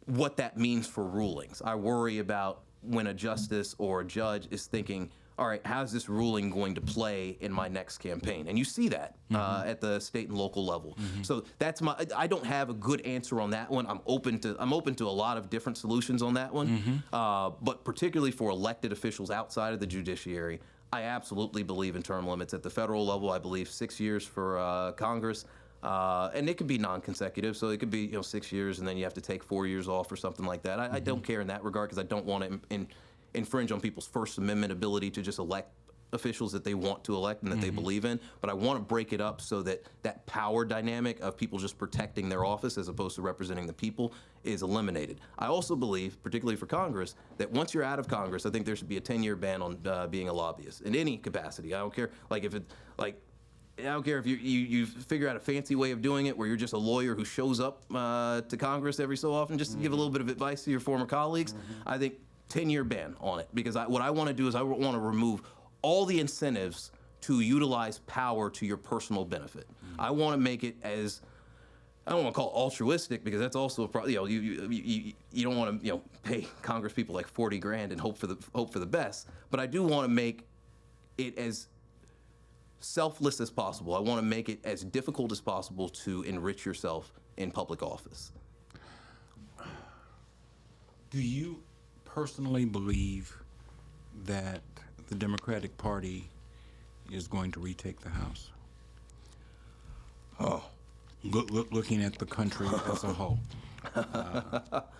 what that means for rulings. I worry about when a justice or a judge is thinking, all right, how's this ruling going to play in my next campaign? And you see that at the state and local level. So I don't have a good answer on that one. I'm open to a lot of different solutions on that one. But particularly for elected officials outside of the judiciary, I absolutely believe in term limits. At the federal level, I believe 6 years for Congress. And it could be non-consecutive, so it could be 6 years and then you have to take 4 years off or something like that. I don't care in that regard because I don't want to infringe on people's First Amendment ability to just elect officials that they want to elect and that they believe in. But I want to break it up so that that power dynamic of people just protecting their office as opposed to representing the people is eliminated. I also believe, particularly for Congress, that once you're out of Congress, I think there should be a 10-year ban on being a lobbyist in any capacity. I don't care, I don't care if you figure out a fancy way of doing it where you're just a lawyer who shows up to Congress every so often just to give a little bit of advice to your former colleagues. I think 10-year ban on it, because what I want to do is I want to remove all the incentives to utilize power to your personal benefit. I want to make it as, I don't want to call it altruistic, because that's also a problem. You don't want to pay Congress people like $40,000 and hope for the best. But I do want to make it as selfless as possible. I want to make it as difficult as possible to enrich yourself in public office. Do you personally believe that the Democratic Party is going to retake the House? Oh. Looking at the country as a whole.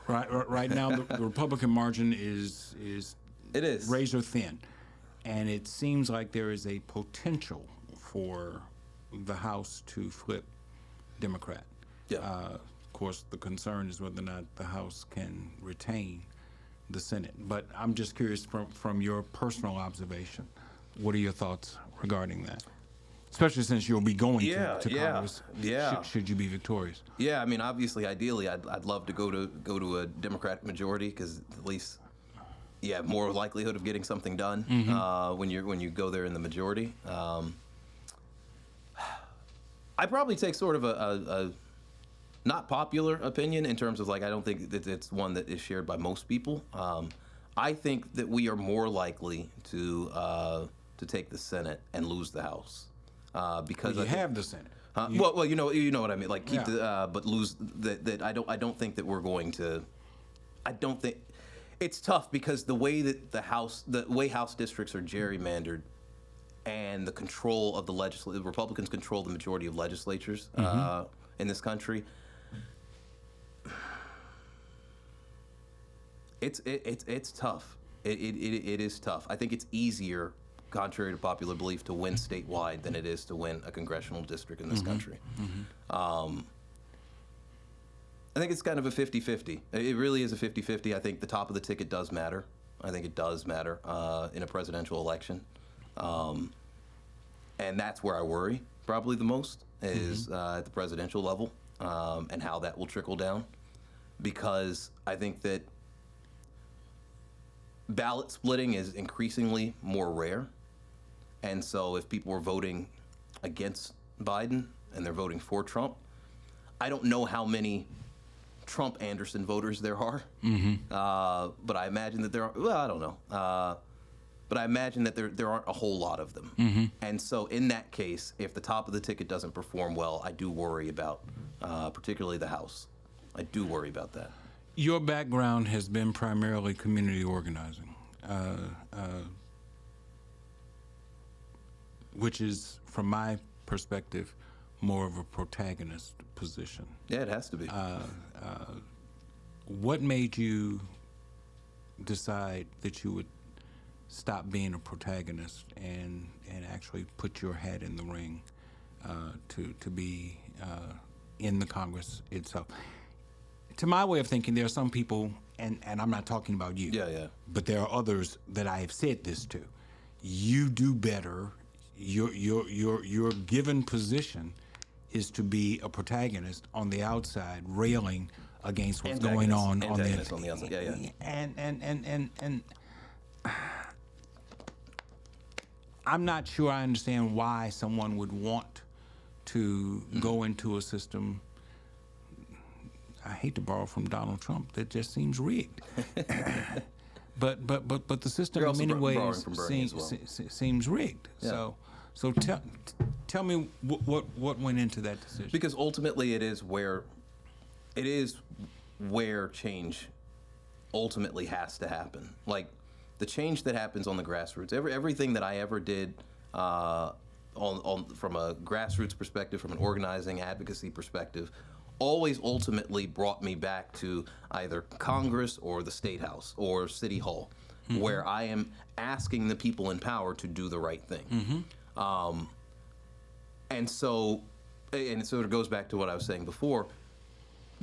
Right now, the Republican margin is razor thin. And it seems like there is a potential for the House to flip Democrat. Yeah. Of course, the concern is whether or not the House can retain the Senate. But I'm just curious, from your personal observation, what are your thoughts regarding that? Especially since you'll be going to Congress, should you be victorious. Yeah, I mean, obviously, ideally, I'd love to go to a Democratic majority, because at least you have more likelihood of getting something done when you go there in the majority. I probably take sort of a not popular opinion in terms of, like, I don't think that it's one that is shared by most people. I think that we are more likely to take the Senate and lose the House. Because you have the Senate. Well, you know what I mean. Like, keep but lose that. I don't think that we're going to. I don't think it's tough, because the way that the way House districts are gerrymandered, and the control of the Republicans control the majority of legislatures in this country. It's tough. It is tough. I think it's easier, contrary to popular belief, to win statewide than it is to win a congressional district in this country. I think it's kind of a 50-50. It really is a 50-50. I think the top of the ticket does matter. I think it does matter in a presidential election. And that's where I worry probably the most, is at the presidential level, and how that will trickle down. Because I think that ballot splitting is increasingly more rare. And so if people are voting against Biden and they're voting for Trump, I don't know how many Trump Anderson voters there are. But I imagine that there are, well, I don't know. But I imagine that there aren't a whole lot of them. And so in that case, if the top of the ticket doesn't perform well, I do worry about particularly the House. I do worry about that. Your background has been primarily community organizing, which is, from my perspective, more of a protagonist position. Yeah, it has to be. What made you decide that you would stop being a protagonist and actually put your hat in the ring to be in the Congress itself? To my way of thinking, there are some people, and I'm not talking about you, but there are others that I have said this to. You do better. Your given position is to be a protagonist on the outside, railing against what's going on the outside. And I'm not sure I understand why someone would want to go into a system. I hate to borrow from Donald Trump. That just seems rigged. but the system in many ways seems rigged. Yeah. So tell me what went into that decision. Because ultimately it is where change ultimately has to happen. Like, the change that happens on the grassroots, everything that I ever did from a grassroots perspective, from an organizing advocacy perspective, always ultimately brought me back to either Congress or the State House or City Hall, where I am asking the people in power to do the right thing. And so it sort of goes back to what I was saying before.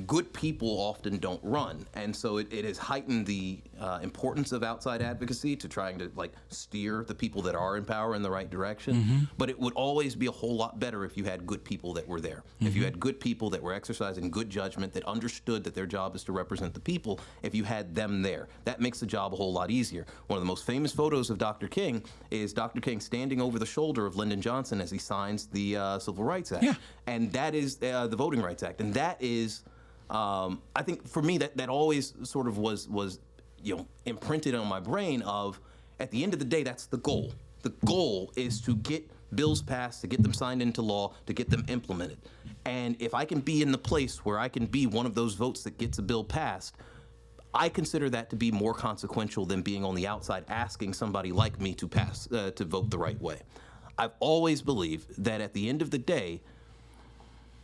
Good people often don't run, and so it has heightened the importance of outside advocacy to trying to like steer the people that are in power in the right direction. But it would always be a whole lot better if you had good people that were there. If you had good people that were exercising good judgment, that understood that their job is to represent the people, if you had them there, that makes the job a whole lot easier. One of the most famous photos of Dr. King is Dr. King standing over the shoulder of Lyndon Johnson as he signs the Civil Rights Act. And that is the Voting Rights Act. And that is, I think for me, that always sort of was imprinted on my brain of, at the end of the day, that's the goal. The goal is to get bills passed, to get them signed into law, to get them implemented. And if I can be in the place where I can be one of those votes that gets a bill passed, I consider that to be more consequential than being on the outside asking somebody like me to pass, to vote the right way. I've always believed that at the end of the day,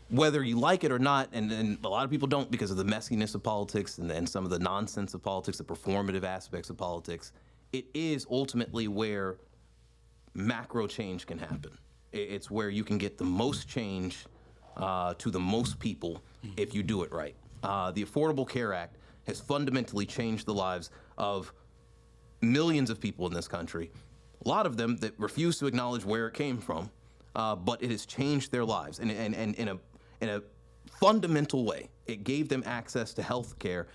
whether you like it or not, and a lot of people don't because of the messiness of politics and some of the nonsense of politics, the performative aspects of politics, it is ultimately where macro change can happen. It's where you can get the most change to the most people if you do it right. The Affordable Care Act has fundamentally changed the lives of millions of people in this country, a lot of them that refuse to acknowledge where it came from, but it has changed their lives. And in a fundamental way, it gave them access to health care.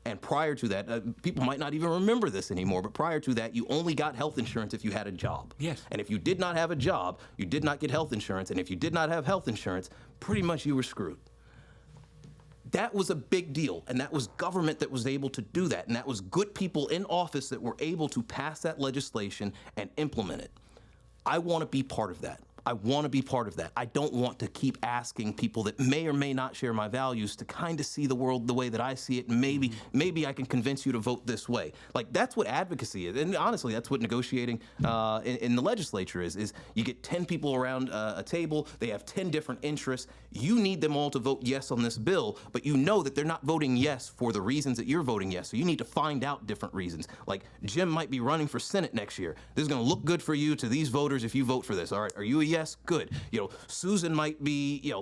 And prior to that, people might not even remember this anymore, but prior to that, you only got health insurance if you had a job. Yes. And if you did not have a job, you did not get health insurance. And if you did not have health insurance, pretty much you were screwed. That was a big deal, and that was government that was able to do that, and that was good people in office that were able to pass that legislation and implement it. I want to be part of that. I want to be part of that. I don't want to keep asking people that may or may not share my values to kind of see the world the way that I see it. And maybe I can convince you to vote this way. Like, that's what advocacy is. And honestly, that's what negotiating in the legislature is you get 10 people around a table. They have 10 different interests. You need them all to vote yes on this bill, but you know that they're not voting yes for the reasons that you're voting yes. So you need to find out different reasons. Like, Jim might be running for Senate next year. This is going to look good for you to these voters if you vote for this. All right, are you a yes? Good. Susan might be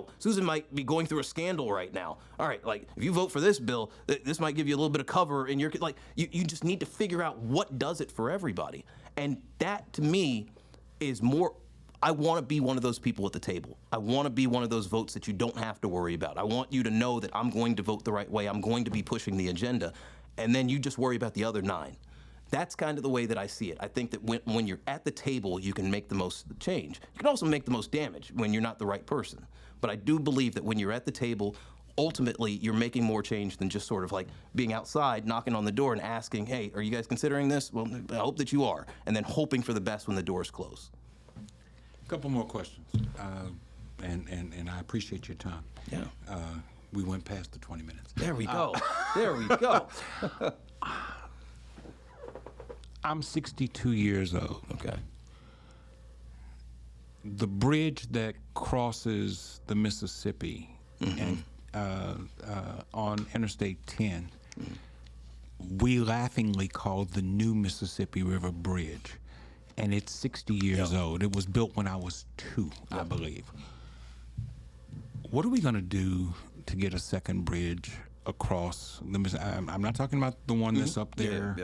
going through a scandal right now. All right, like, if you vote for this bill, this might give you a little bit of cover in your, like, you just need to figure out what does it for everybody. And that, to me, is more, I want to be one of those people at the table. I want to be one of those votes that you don't have to worry about. I want you to know that I'm going to vote the right way. I'm going to be pushing the agenda. And then you just worry about the other 9. That's kind of the way that I see it. I think that when you're at the table, you can make the most change. You can also make the most damage when you're not the right person. But I do believe that when you're at the table, ultimately, you're making more change than just sort of like being outside, knocking on the door and asking, hey, are you guys considering this? Well, I hope that you are. And then hoping for the best when the doors close. A couple more questions. And I appreciate your time. Yeah. We went past the 20 minutes. There we go. There we go. I'm 62 years old. Okay. The bridge that crosses the Mississippi and on Interstate 10, we laughingly call the New Mississippi River Bridge, and it's 60 years old. It was built when I was 2, I believe. What are we going to do to get a second bridge across the Mississippi? I'm not talking about the one that's up there.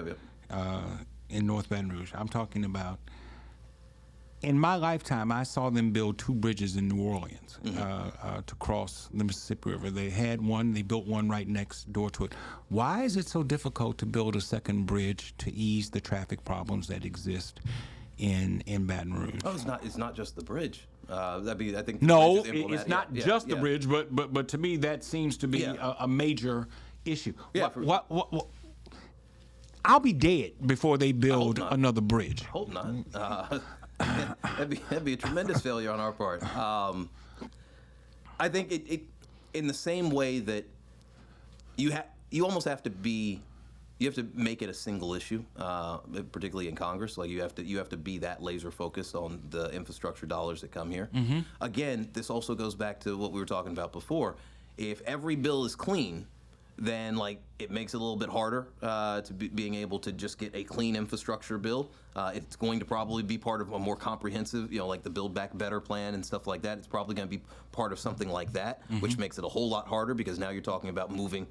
In North Baton Rouge. I'm talking about, in my lifetime, I saw them build 2 bridges in New Orleans to cross the Mississippi River. They had one, they built one right next door to it. Why is it so difficult to build a second bridge to ease the traffic problems that exist in Baton Rouge? Oh, it's not just the bridge. That'd be, I think. No, it's not just the bridge, but to me that seems to be a major issue. Yeah. What I'll be dead before they build another bridge. Hope not. That'd be a tremendous failure on our part. I think it in the same way that you almost have to be, you have to make it a single issue, particularly in Congress. Like, you have to be that laser focused on the infrastructure dollars that come here. Again, this also goes back to what we were talking about before. If every bill is clean, then it makes it a little bit harder to being able to just get a clean infrastructure bill. It's going to probably be part of a more comprehensive, like the Build Back Better plan and stuff like that. It's probably going to be part of something like that, which makes it a whole lot harder because now you're talking about moving,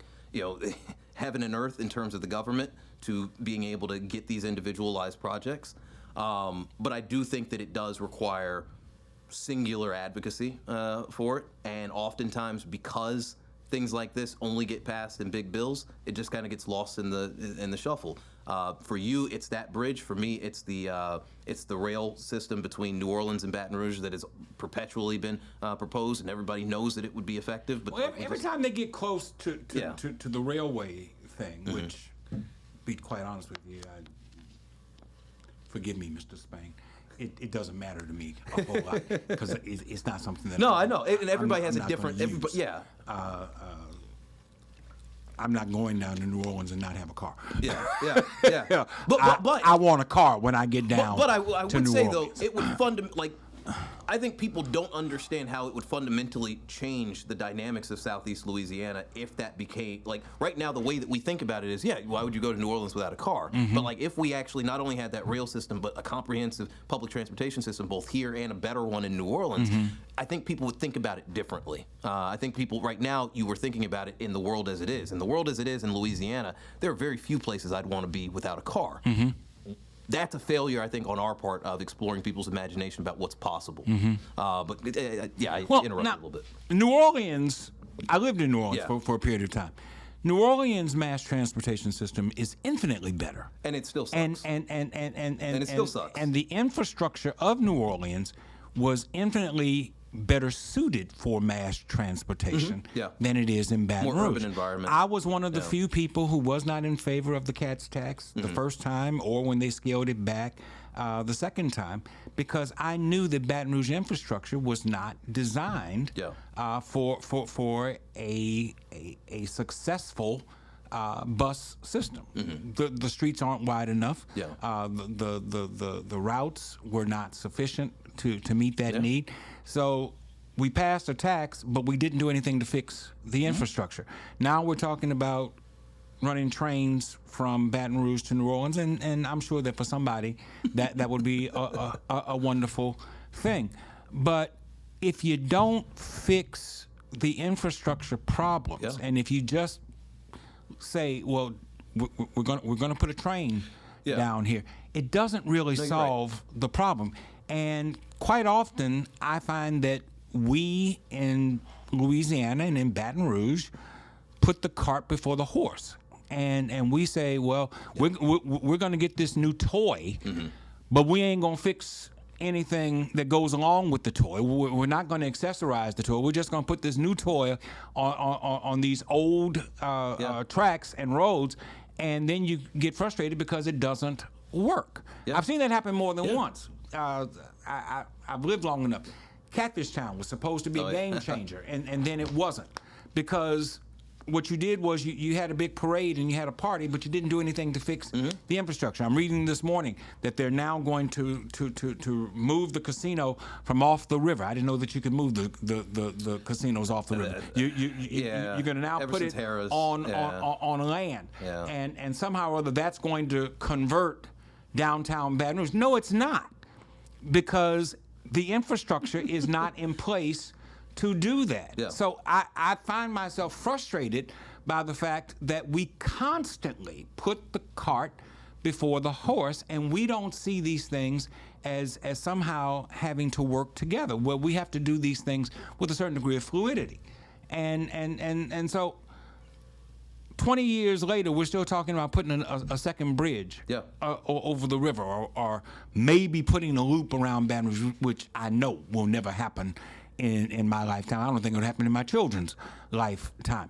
heaven and earth in terms of the government to being able to get these individualized projects. But I do think that it does require singular advocacy for it, and oftentimes because things like this only get passed in big bills, it just kind of gets lost in the shuffle. For you, it's that bridge. For me, it's the rail system between New Orleans and Baton Rouge that has perpetually been proposed, and everybody knows that it would be effective. But well, every time they get close to the railway thing, which, to be quite honest with you, forgive me, Mr. Spain, it doesn't matter to me a whole lot because it's not something that. No, I know, and everybody has a different. I'm not going down to New Orleans and not have a car. Yeah. But I want a car when I get down. But I would New say Orleans. though, it would I think people don't understand how it would fundamentally change the dynamics of Southeast Louisiana if that became, like, right now the way that we think about it is, why would you go to New Orleans without a car? But like if we actually not only had that rail system, but a comprehensive public transportation system both here and a better one in New Orleans, I think people would think about it differently. I think people right now, you were thinking about it in the world as it is. In the world as it is in Louisiana, there are very few places I'd want to be without a car. That's a failure, I think, on our part of exploring people's imagination about what's possible. I interrupted a little bit. New Orleans, I lived in New Orleans for a period of time. New Orleans' mass transportation system is infinitely better. And it still sucks. And it still sucks. And the infrastructure of New Orleans was infinitely better suited for mass transportation than it is in Baton Rouge. More urban environment. I was one of the few people who was not in favor of the Cats tax the first time or when they scaled it back the second time because I knew that Baton Rouge infrastructure was not designed for a successful bus system. The streets aren't wide enough. The routes were not sufficient to meet that need. So we passed a tax, but we didn't do anything to fix the infrastructure. Now we're talking about running trains from Baton Rouge to New Orleans, and I'm sure that for somebody that would be a wonderful thing. But if you don't fix the infrastructure problems, and if you just say, well, we're going to put a train down here, it doesn't really solve the problem. And quite often, I find that we in Louisiana and in Baton Rouge put the cart before the horse, and we say, well, we're going to get this new toy, but we ain't going to fix anything that goes along with the toy. We're not going to accessorize the toy. We're just going to put this new toy on these old tracks and roads, and then you get frustrated because it doesn't work. I've seen that happen more than once. I've lived long enough. Catfish Town was supposed to be a game changer, and then it wasn't, because what you did was you had a big parade and you had a party, but you didn't do anything to fix the infrastructure. I'm reading this morning that they're now going to move the casino from off the river. I didn't know that you could move the casinos off the river. You're going to now put it on land, and somehow or other that's going to convert downtown Baton Rouge. No, it's not, because the infrastructure is not in place to do that. So I find myself frustrated by the fact that we constantly put the cart before the horse, and we don't see these things as somehow having to work together. Well, we have to do these things with a certain degree of fluidity. And so 20 years later, we're still talking about putting a second bridge over the river, or maybe putting a loop around Baton Rouge, which I know will never happen in my lifetime. I don't think it'll happen in my children's lifetime.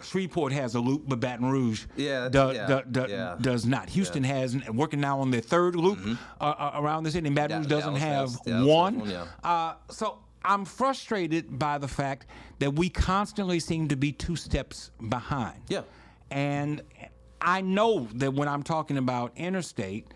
Shreveport has a loop, but Baton Rouge does not. Houston has, working now on their third loop around the city, and Baton Rouge doesn't have one. So I'm frustrated by the fact that we constantly seem to be 2 steps behind. And I know that when I'm talking about interstate,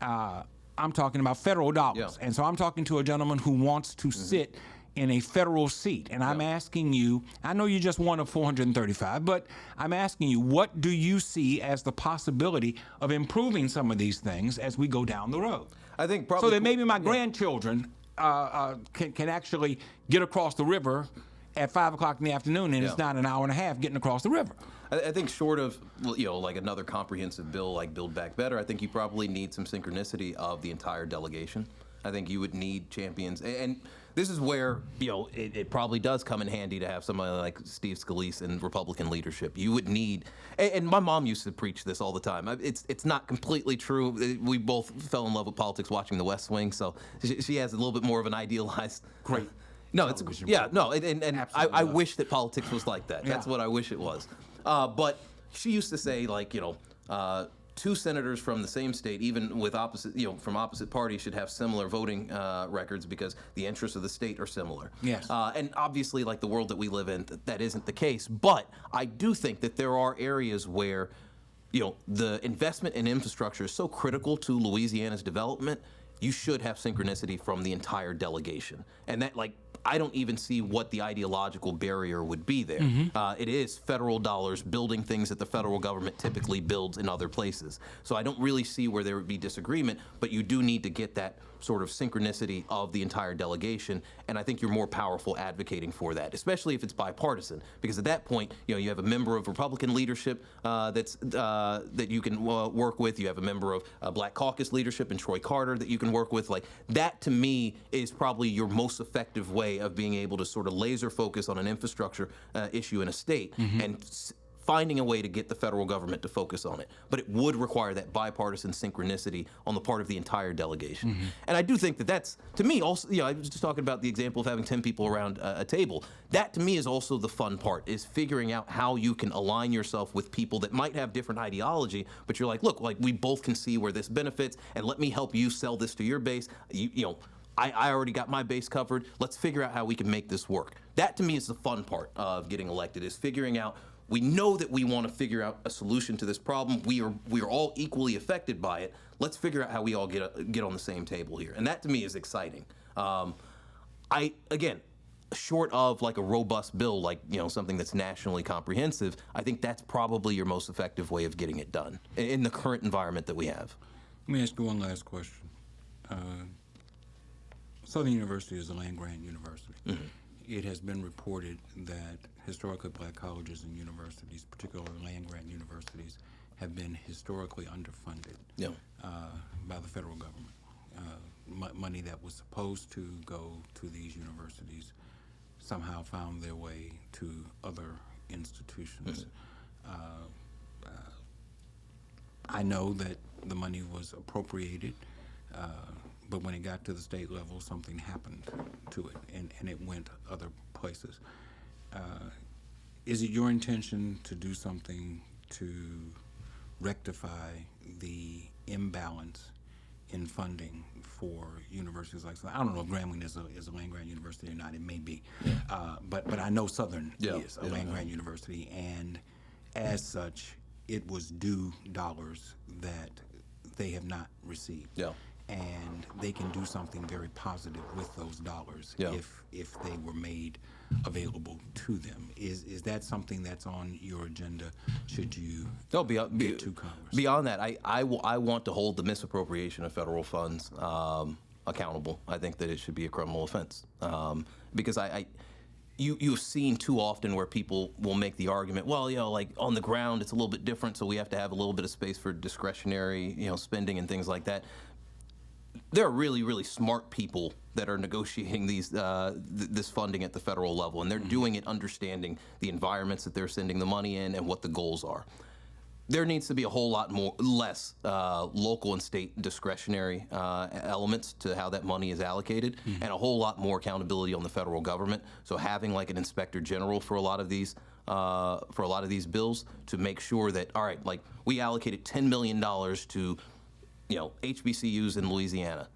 I'm talking about federal dollars. And so I'm talking to a gentleman who wants to sit in a federal seat. And I'm asking you, I know you're just one of 435, but I'm asking you, what do you see as the possibility of improving some of these things as we go down the road? I think probably so that maybe my grandchildren can actually get across the river at 5 o'clock in the afternoon, and Yeah. it's not an hour and a half getting across the river. I think short of, like another comprehensive bill like Build Back Better, I think you probably need some synchronicity of the entire delegation. I think you would need champions. And this is where, it probably does come in handy to have somebody like Steve Scalise in Republican leadership. You would need, and my mom used to preach this all the time. It's not completely true. We both fell in love with politics watching The West Wing, so she has a little bit more of an idealized. Great. No, it's and I wish that politics was like that. That's Yeah. what I wish it was. But she used to say, like, two senators from the same state, even with from opposite parties, should have similar voting records because the interests of the state are similar. Yes. And obviously, like the world that we live in, that isn't the case. But I do think that there are areas where, the investment in infrastructure is so critical to Louisiana's development. You should have synchronicity from the entire delegation, and that, like, I don't even see what the ideological barrier would be there. It is federal dollars building things that the federal government typically builds in other places. So I don't really see where there would be disagreement, but you do need to get that sort of synchronicity of the entire delegation, and I think you're more powerful advocating for that, especially if it's bipartisan, because at that point, you have a member of Republican leadership that you can work with. You have a member of Black Caucus leadership and Troy Carter that you can work with. Like, that to me is probably your most effective way of being able to sort of laser focus on an infrastructure issue in a state and finding a way to get the federal government to focus on it. But it would require that bipartisan synchronicity on the part of the entire delegation. And I do think that that's, to me, also, I was just talking about the example of having 10 people around a table. That, to me, is also the fun part, is figuring out how you can align yourself with people that might have different ideology, but you're like, look, like, we both can see where this benefits, and let me help you sell this to your base. I already got my base covered. Let's figure out how we can make this work. That, to me, is the fun part of getting elected, is figuring out, we know that we want to figure out a solution to this problem. We are all equally affected by it. Let's figure out how we all get on the same table here. And that, to me, is exciting. Again, short of like a robust bill, like, something that's nationally comprehensive, I think that's probably your most effective way of getting it done in the current environment that we have. Let me ask you one last question. Southern University is a land-grant university. It has been reported that historically black colleges and universities, particularly land-grant universities, have been historically underfunded by the federal government. Money that was supposed to go to these universities somehow found their way to other institutions. I know that the money was appropriated, but when it got to the state level, something happened to it, and it went other places. Is it your intention to do something to rectify the imbalance in funding for universities like, I don't know if Grambling is a land-grant university or not, it may be, but I know Southern is a land-grant university, and as such, it was due dollars that they have not received. And they can do something very positive with those dollars if they were made available to them. Is that something that's on your agenda should you get to Congress? Beyond that, I want to hold the misappropriation of federal funds accountable. I think that it should be a criminal offense because you've seen too often where people will make the argument, well, like on the ground it's a little bit different, so we have to have a little bit of space for discretionary, spending and things like that. There are really, really smart people that are negotiating this funding at the federal level, and they're doing it understanding the environments that they're sending the money in and what the goals are. There needs to be a whole lot less local and state discretionary elements to how that money is allocated, and a whole lot more accountability on the federal government. So having like an inspector general for a lot of these bills to make sure that, all right, like we allocated $10 million to HBCUs in Louisiana.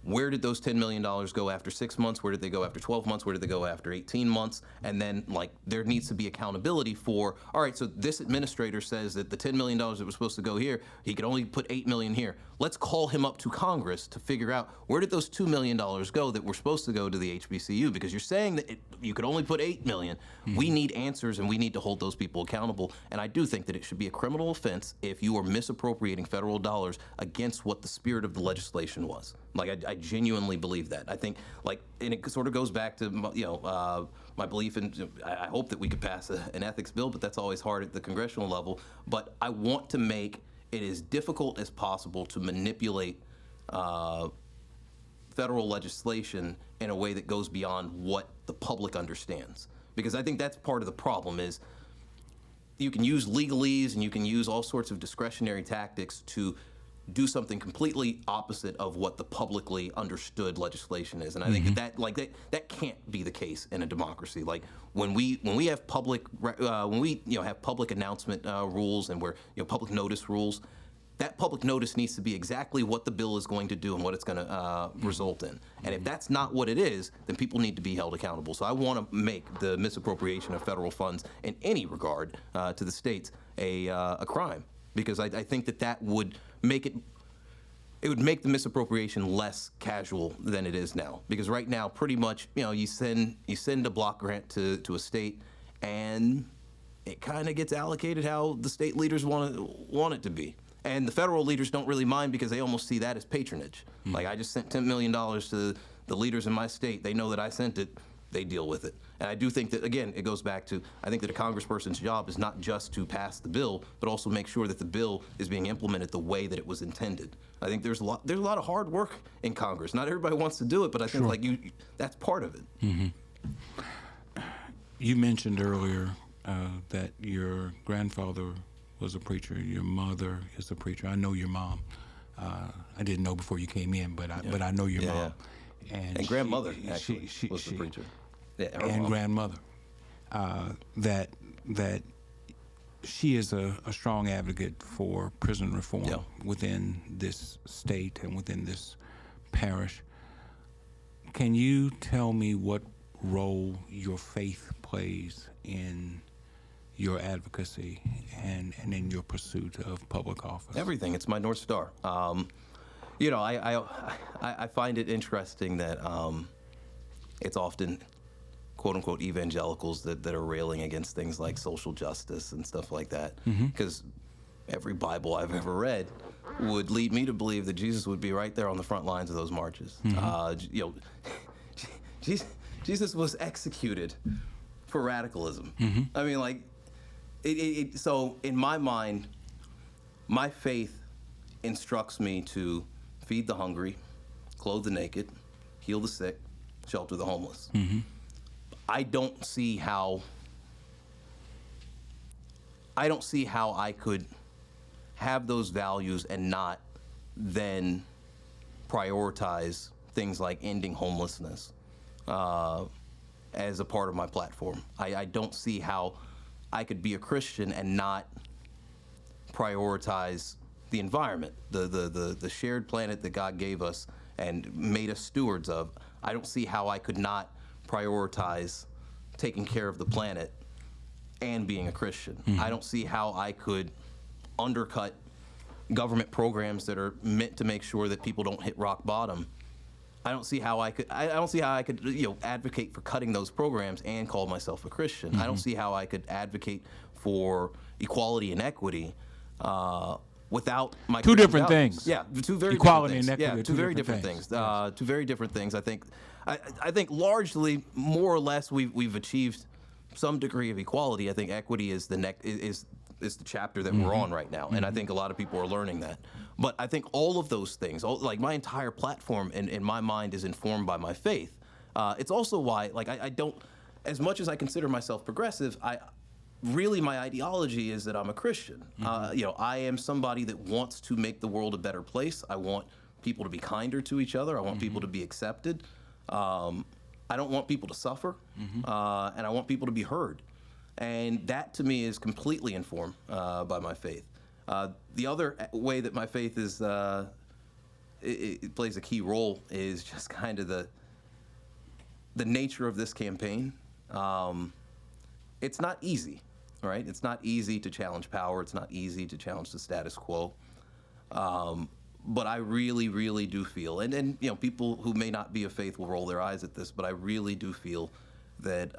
Where did those $10 million go after 6 months? Where did they go after 12 months? Where did they go after 18 months? And then, like, there needs to be accountability for, all right, so this administrator says that the $10 million that was supposed to go here, he could only put $8 million here. Let's call him up to Congress to figure out where did those $2 million go that were supposed to go to the HBCU? Because you're saying that you could only put $8 million. We need answers, and we need to hold those people accountable. And I do think that it should be a criminal offense if you are misappropriating federal dollars against what the spirit of the legislation was. Like I genuinely believe that. I think and it sort of goes back to my belief in. I hope that we could pass an ethics bill, but that's always hard at the congressional level. But I want to make it as difficult as possible to manipulate federal legislation in a way that goes beyond what the public understands. Because I think that's part of the problem is you can use legalese and you can use all sorts of discretionary tactics to do something completely opposite of what the publicly understood legislation is. And I think that can't be the case in a democracy. Like when we have public have public announcement rules and public notice rules, that public notice needs to be exactly what the bill is going to do and what it's going to result in. And if that's not what it is, then people need to be held accountable. So I want to make the misappropriation of federal funds in any regard to the states a crime, because I think that would make it would make the misappropriation less casual than it is now. Because right now, pretty much, you send a block grant to a state, and it kind of gets allocated how the state leaders want it to be. And the federal leaders don't really mind because they almost see that as patronage. Like, I just sent $10 million to the leaders in my state. They know that I sent it. They deal with it. And I do think that, again, it goes back to, I think that a congressperson's job is not just to pass the bill, but also make sure that the bill is being implemented the way that it was intended. I think there's a lot of hard work in Congress. Not everybody wants to do it, but I think that's part of it. Mm-hmm. You mentioned earlier that your grandfather was a preacher. Your mother is a preacher. I know your mom. I didn't know before you came in, but I know your mom. Yeah. And grandmother actually was the preacher. Yeah, and mom. Grandmother. That she is a strong advocate for prison reform within this state and within this parish. Can you tell me what role your faith plays in your advocacy and in your pursuit of public office? Everything. It's my North Star. I find it interesting that it's often quote unquote evangelicals that are railing against things like social justice and stuff like that. Because every Bible I've ever read would lead me to believe that Jesus would be right there on the front lines of those marches. Jesus was executed for radicalism. I mean, so in my mind, my faith instructs me to feed the hungry, clothe the naked, heal the sick, shelter the homeless. I don't see how I could have those values and not then prioritize things like ending homelessness as a part of my platform. I don't see how I could be a Christian and not prioritize the environment, the shared planet that God gave us and made us stewards of. I don't see how I could not prioritize taking care of the planet and being a Christian. I don't see how I could undercut government programs that are meant to make sure that people don't hit rock bottom. I don't see how I could advocate for cutting those programs and call myself a Christian. I don't see how I could advocate for equality and equity without my two Christian different values. things. Yeah, two very equality different things. and equity. Yeah, two very different things. Yes. Two very different things. I think largely, more or less, we've achieved some degree of equality. I think equity is the chapter that we're on right now, and I think a lot of people are learning that. But I think all of those things, like my entire platform in my mind is informed by my faith. It's also why, I don't, as much as I consider myself progressive, really my ideology is that I'm a Christian. I am somebody that wants to make the world a better place. I want people to be kinder to each other. I want people to be accepted. I don't want people to suffer, and I want people to be heard. And that, to me, is completely informed by my faith. The other way that my faith is it plays a key role is just kind of the nature of this campaign. It's not easy, right? It's not easy to challenge power. It's not easy to challenge the status quo. But I really, really do feel, and people who may not be of faith will roll their eyes at this, but I really do feel that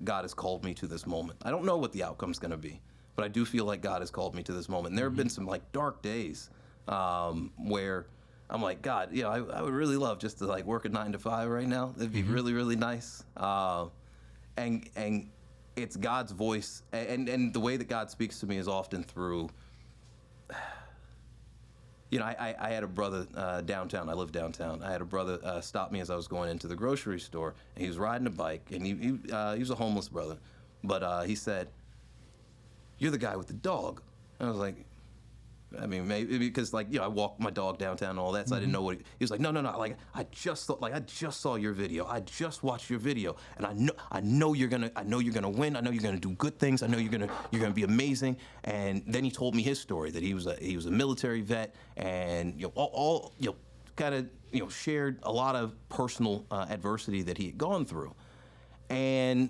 God has called me to this moment. I don't know what the outcome's going to be, but I do feel like God has called me to this moment. And there have been some dark days where I'm like, God, I would really love just to like work a 9 to 5 right now. It'd be really, really nice. And it's God's voice, and the way that God speaks to me is often through. I had a brother downtown. I live downtown. I had a brother stop me as I was going into the grocery store, and he was riding a bike, and he was a homeless brother, but he said, "You're the guy with the dog." And I was like, I mean, maybe because I walk my dog downtown and all that, so I didn't know what he was like. No, like I just saw your video. I just watched your video, and I know you're gonna win. I know you're gonna do good things. I know you're gonna be amazing. And then he told me his story, that he was a military vet, and kind of shared a lot of personal adversity that he had gone through, and.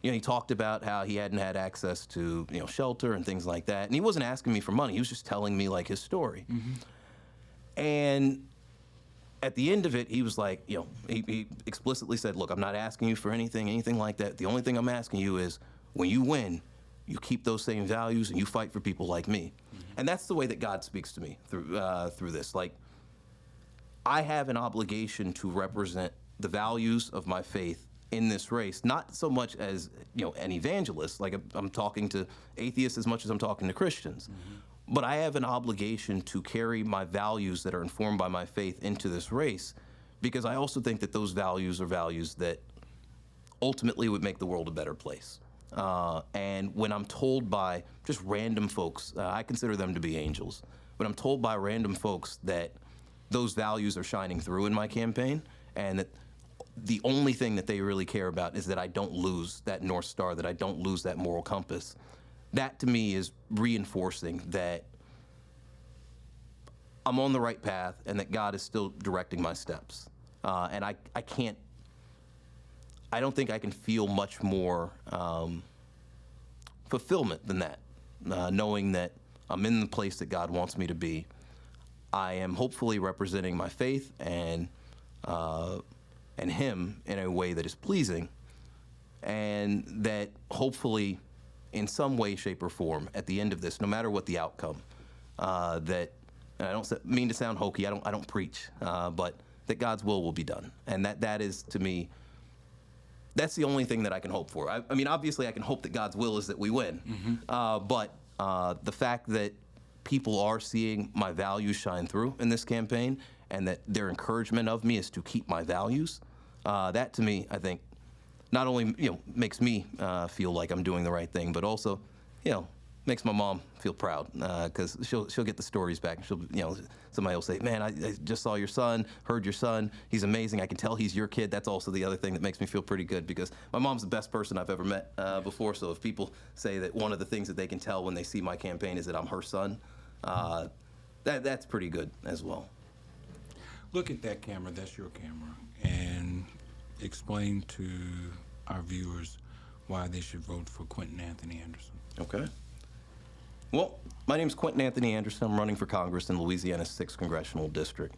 He talked about how he hadn't had access to, shelter and things like that. And he wasn't asking me for money. He was just telling me, his story. And at the end of it, he was like, he explicitly said, "Look, I'm not asking you for anything like that. The only thing I'm asking you is when you win, you keep those same values and you fight for people like me." And that's the way that God speaks to me through this. I have an obligation to represent the values of my faith in this race, not so much as an evangelist, I'm talking to atheists as much as I'm talking to Christians, but I have an obligation to carry my values that are informed by my faith into this race, because I also think that those values are values that ultimately would make the world a better place. And when I'm told by just random folks, I consider them to be angels, when I'm told by random folks that those values are shining through in my campaign, and that the only thing that they really care about is that I don't lose that North Star, that I don't lose that moral compass, that to me is reinforcing that I'm on the right path and that God is still directing my steps. And I don't think I can feel much more fulfillment than that, knowing that I'm in the place that God wants me to be. I am hopefully representing my faith and Him in a way that is pleasing, and that hopefully in some way, shape, or form at the end of this, no matter what the outcome, that, and I don't mean to sound hokey, I don't preach, but that God's will be done. And that is, to me, that's the only thing that I can hope for. I mean, obviously I can hope that God's will is that we win, but the fact that people are seeing my values shine through in this campaign, and that their encouragement of me is to keep my values, that to me, I think, not only makes me feel like I'm doing the right thing, but also, makes my mom feel proud, because she'll get the stories back. She'll, somebody will say, "Man, I just saw your son, heard your son. He's amazing. I can tell he's your kid." That's also the other thing that makes me feel pretty good, because my mom's the best person I've ever met before. So if people say that one of the things that they can tell when they see my campaign is that I'm her son, that's pretty good as well. Look at that camera. That's your camera. And explain to our viewers why they should vote for Quentin Anthony Anderson. Okay. Well, my name's Quentin Anthony Anderson. I'm running for Congress in Louisiana's 6th Congressional District.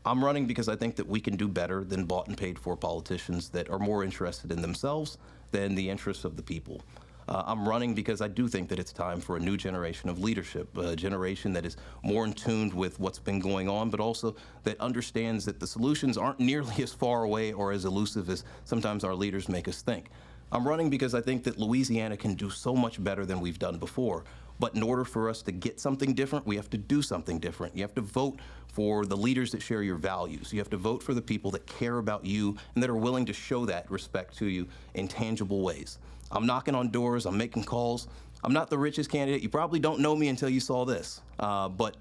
I'm running because I think that we can do better than bought and paid for politicians that are more interested in themselves than the interests of the people. I'm running because I do think that it's time for a new generation of leadership, a generation that is more in tune with what's been going on, but also that understands that the solutions aren't nearly as far away or as elusive as sometimes our leaders make us think. I'm running because I think that Louisiana can do so much better than we've done before. But in order for us to get something different, we have to do something different. You have to vote for the leaders that share your values. You have to vote for the people that care about you and that are willing to show that respect to you in tangible ways. I'm knocking on doors, I'm making calls. I'm not the richest candidate. You probably don't know me until you saw this. But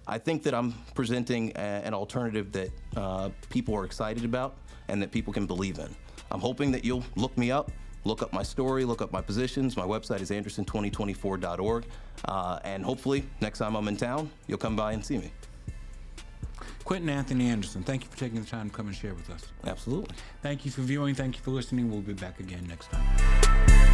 I think that I'm presenting an alternative that people are excited about and that people can believe in. I'm hoping that you'll look me up, look up my story, look up my positions. My website is anderson2024.org. And hopefully, next time I'm in town, you'll come by and see me. Quentin Anthony Anderson, thank you for taking the time to come and share with us. Absolutely. Thank you for viewing. Thank you for listening. We'll be back again next time.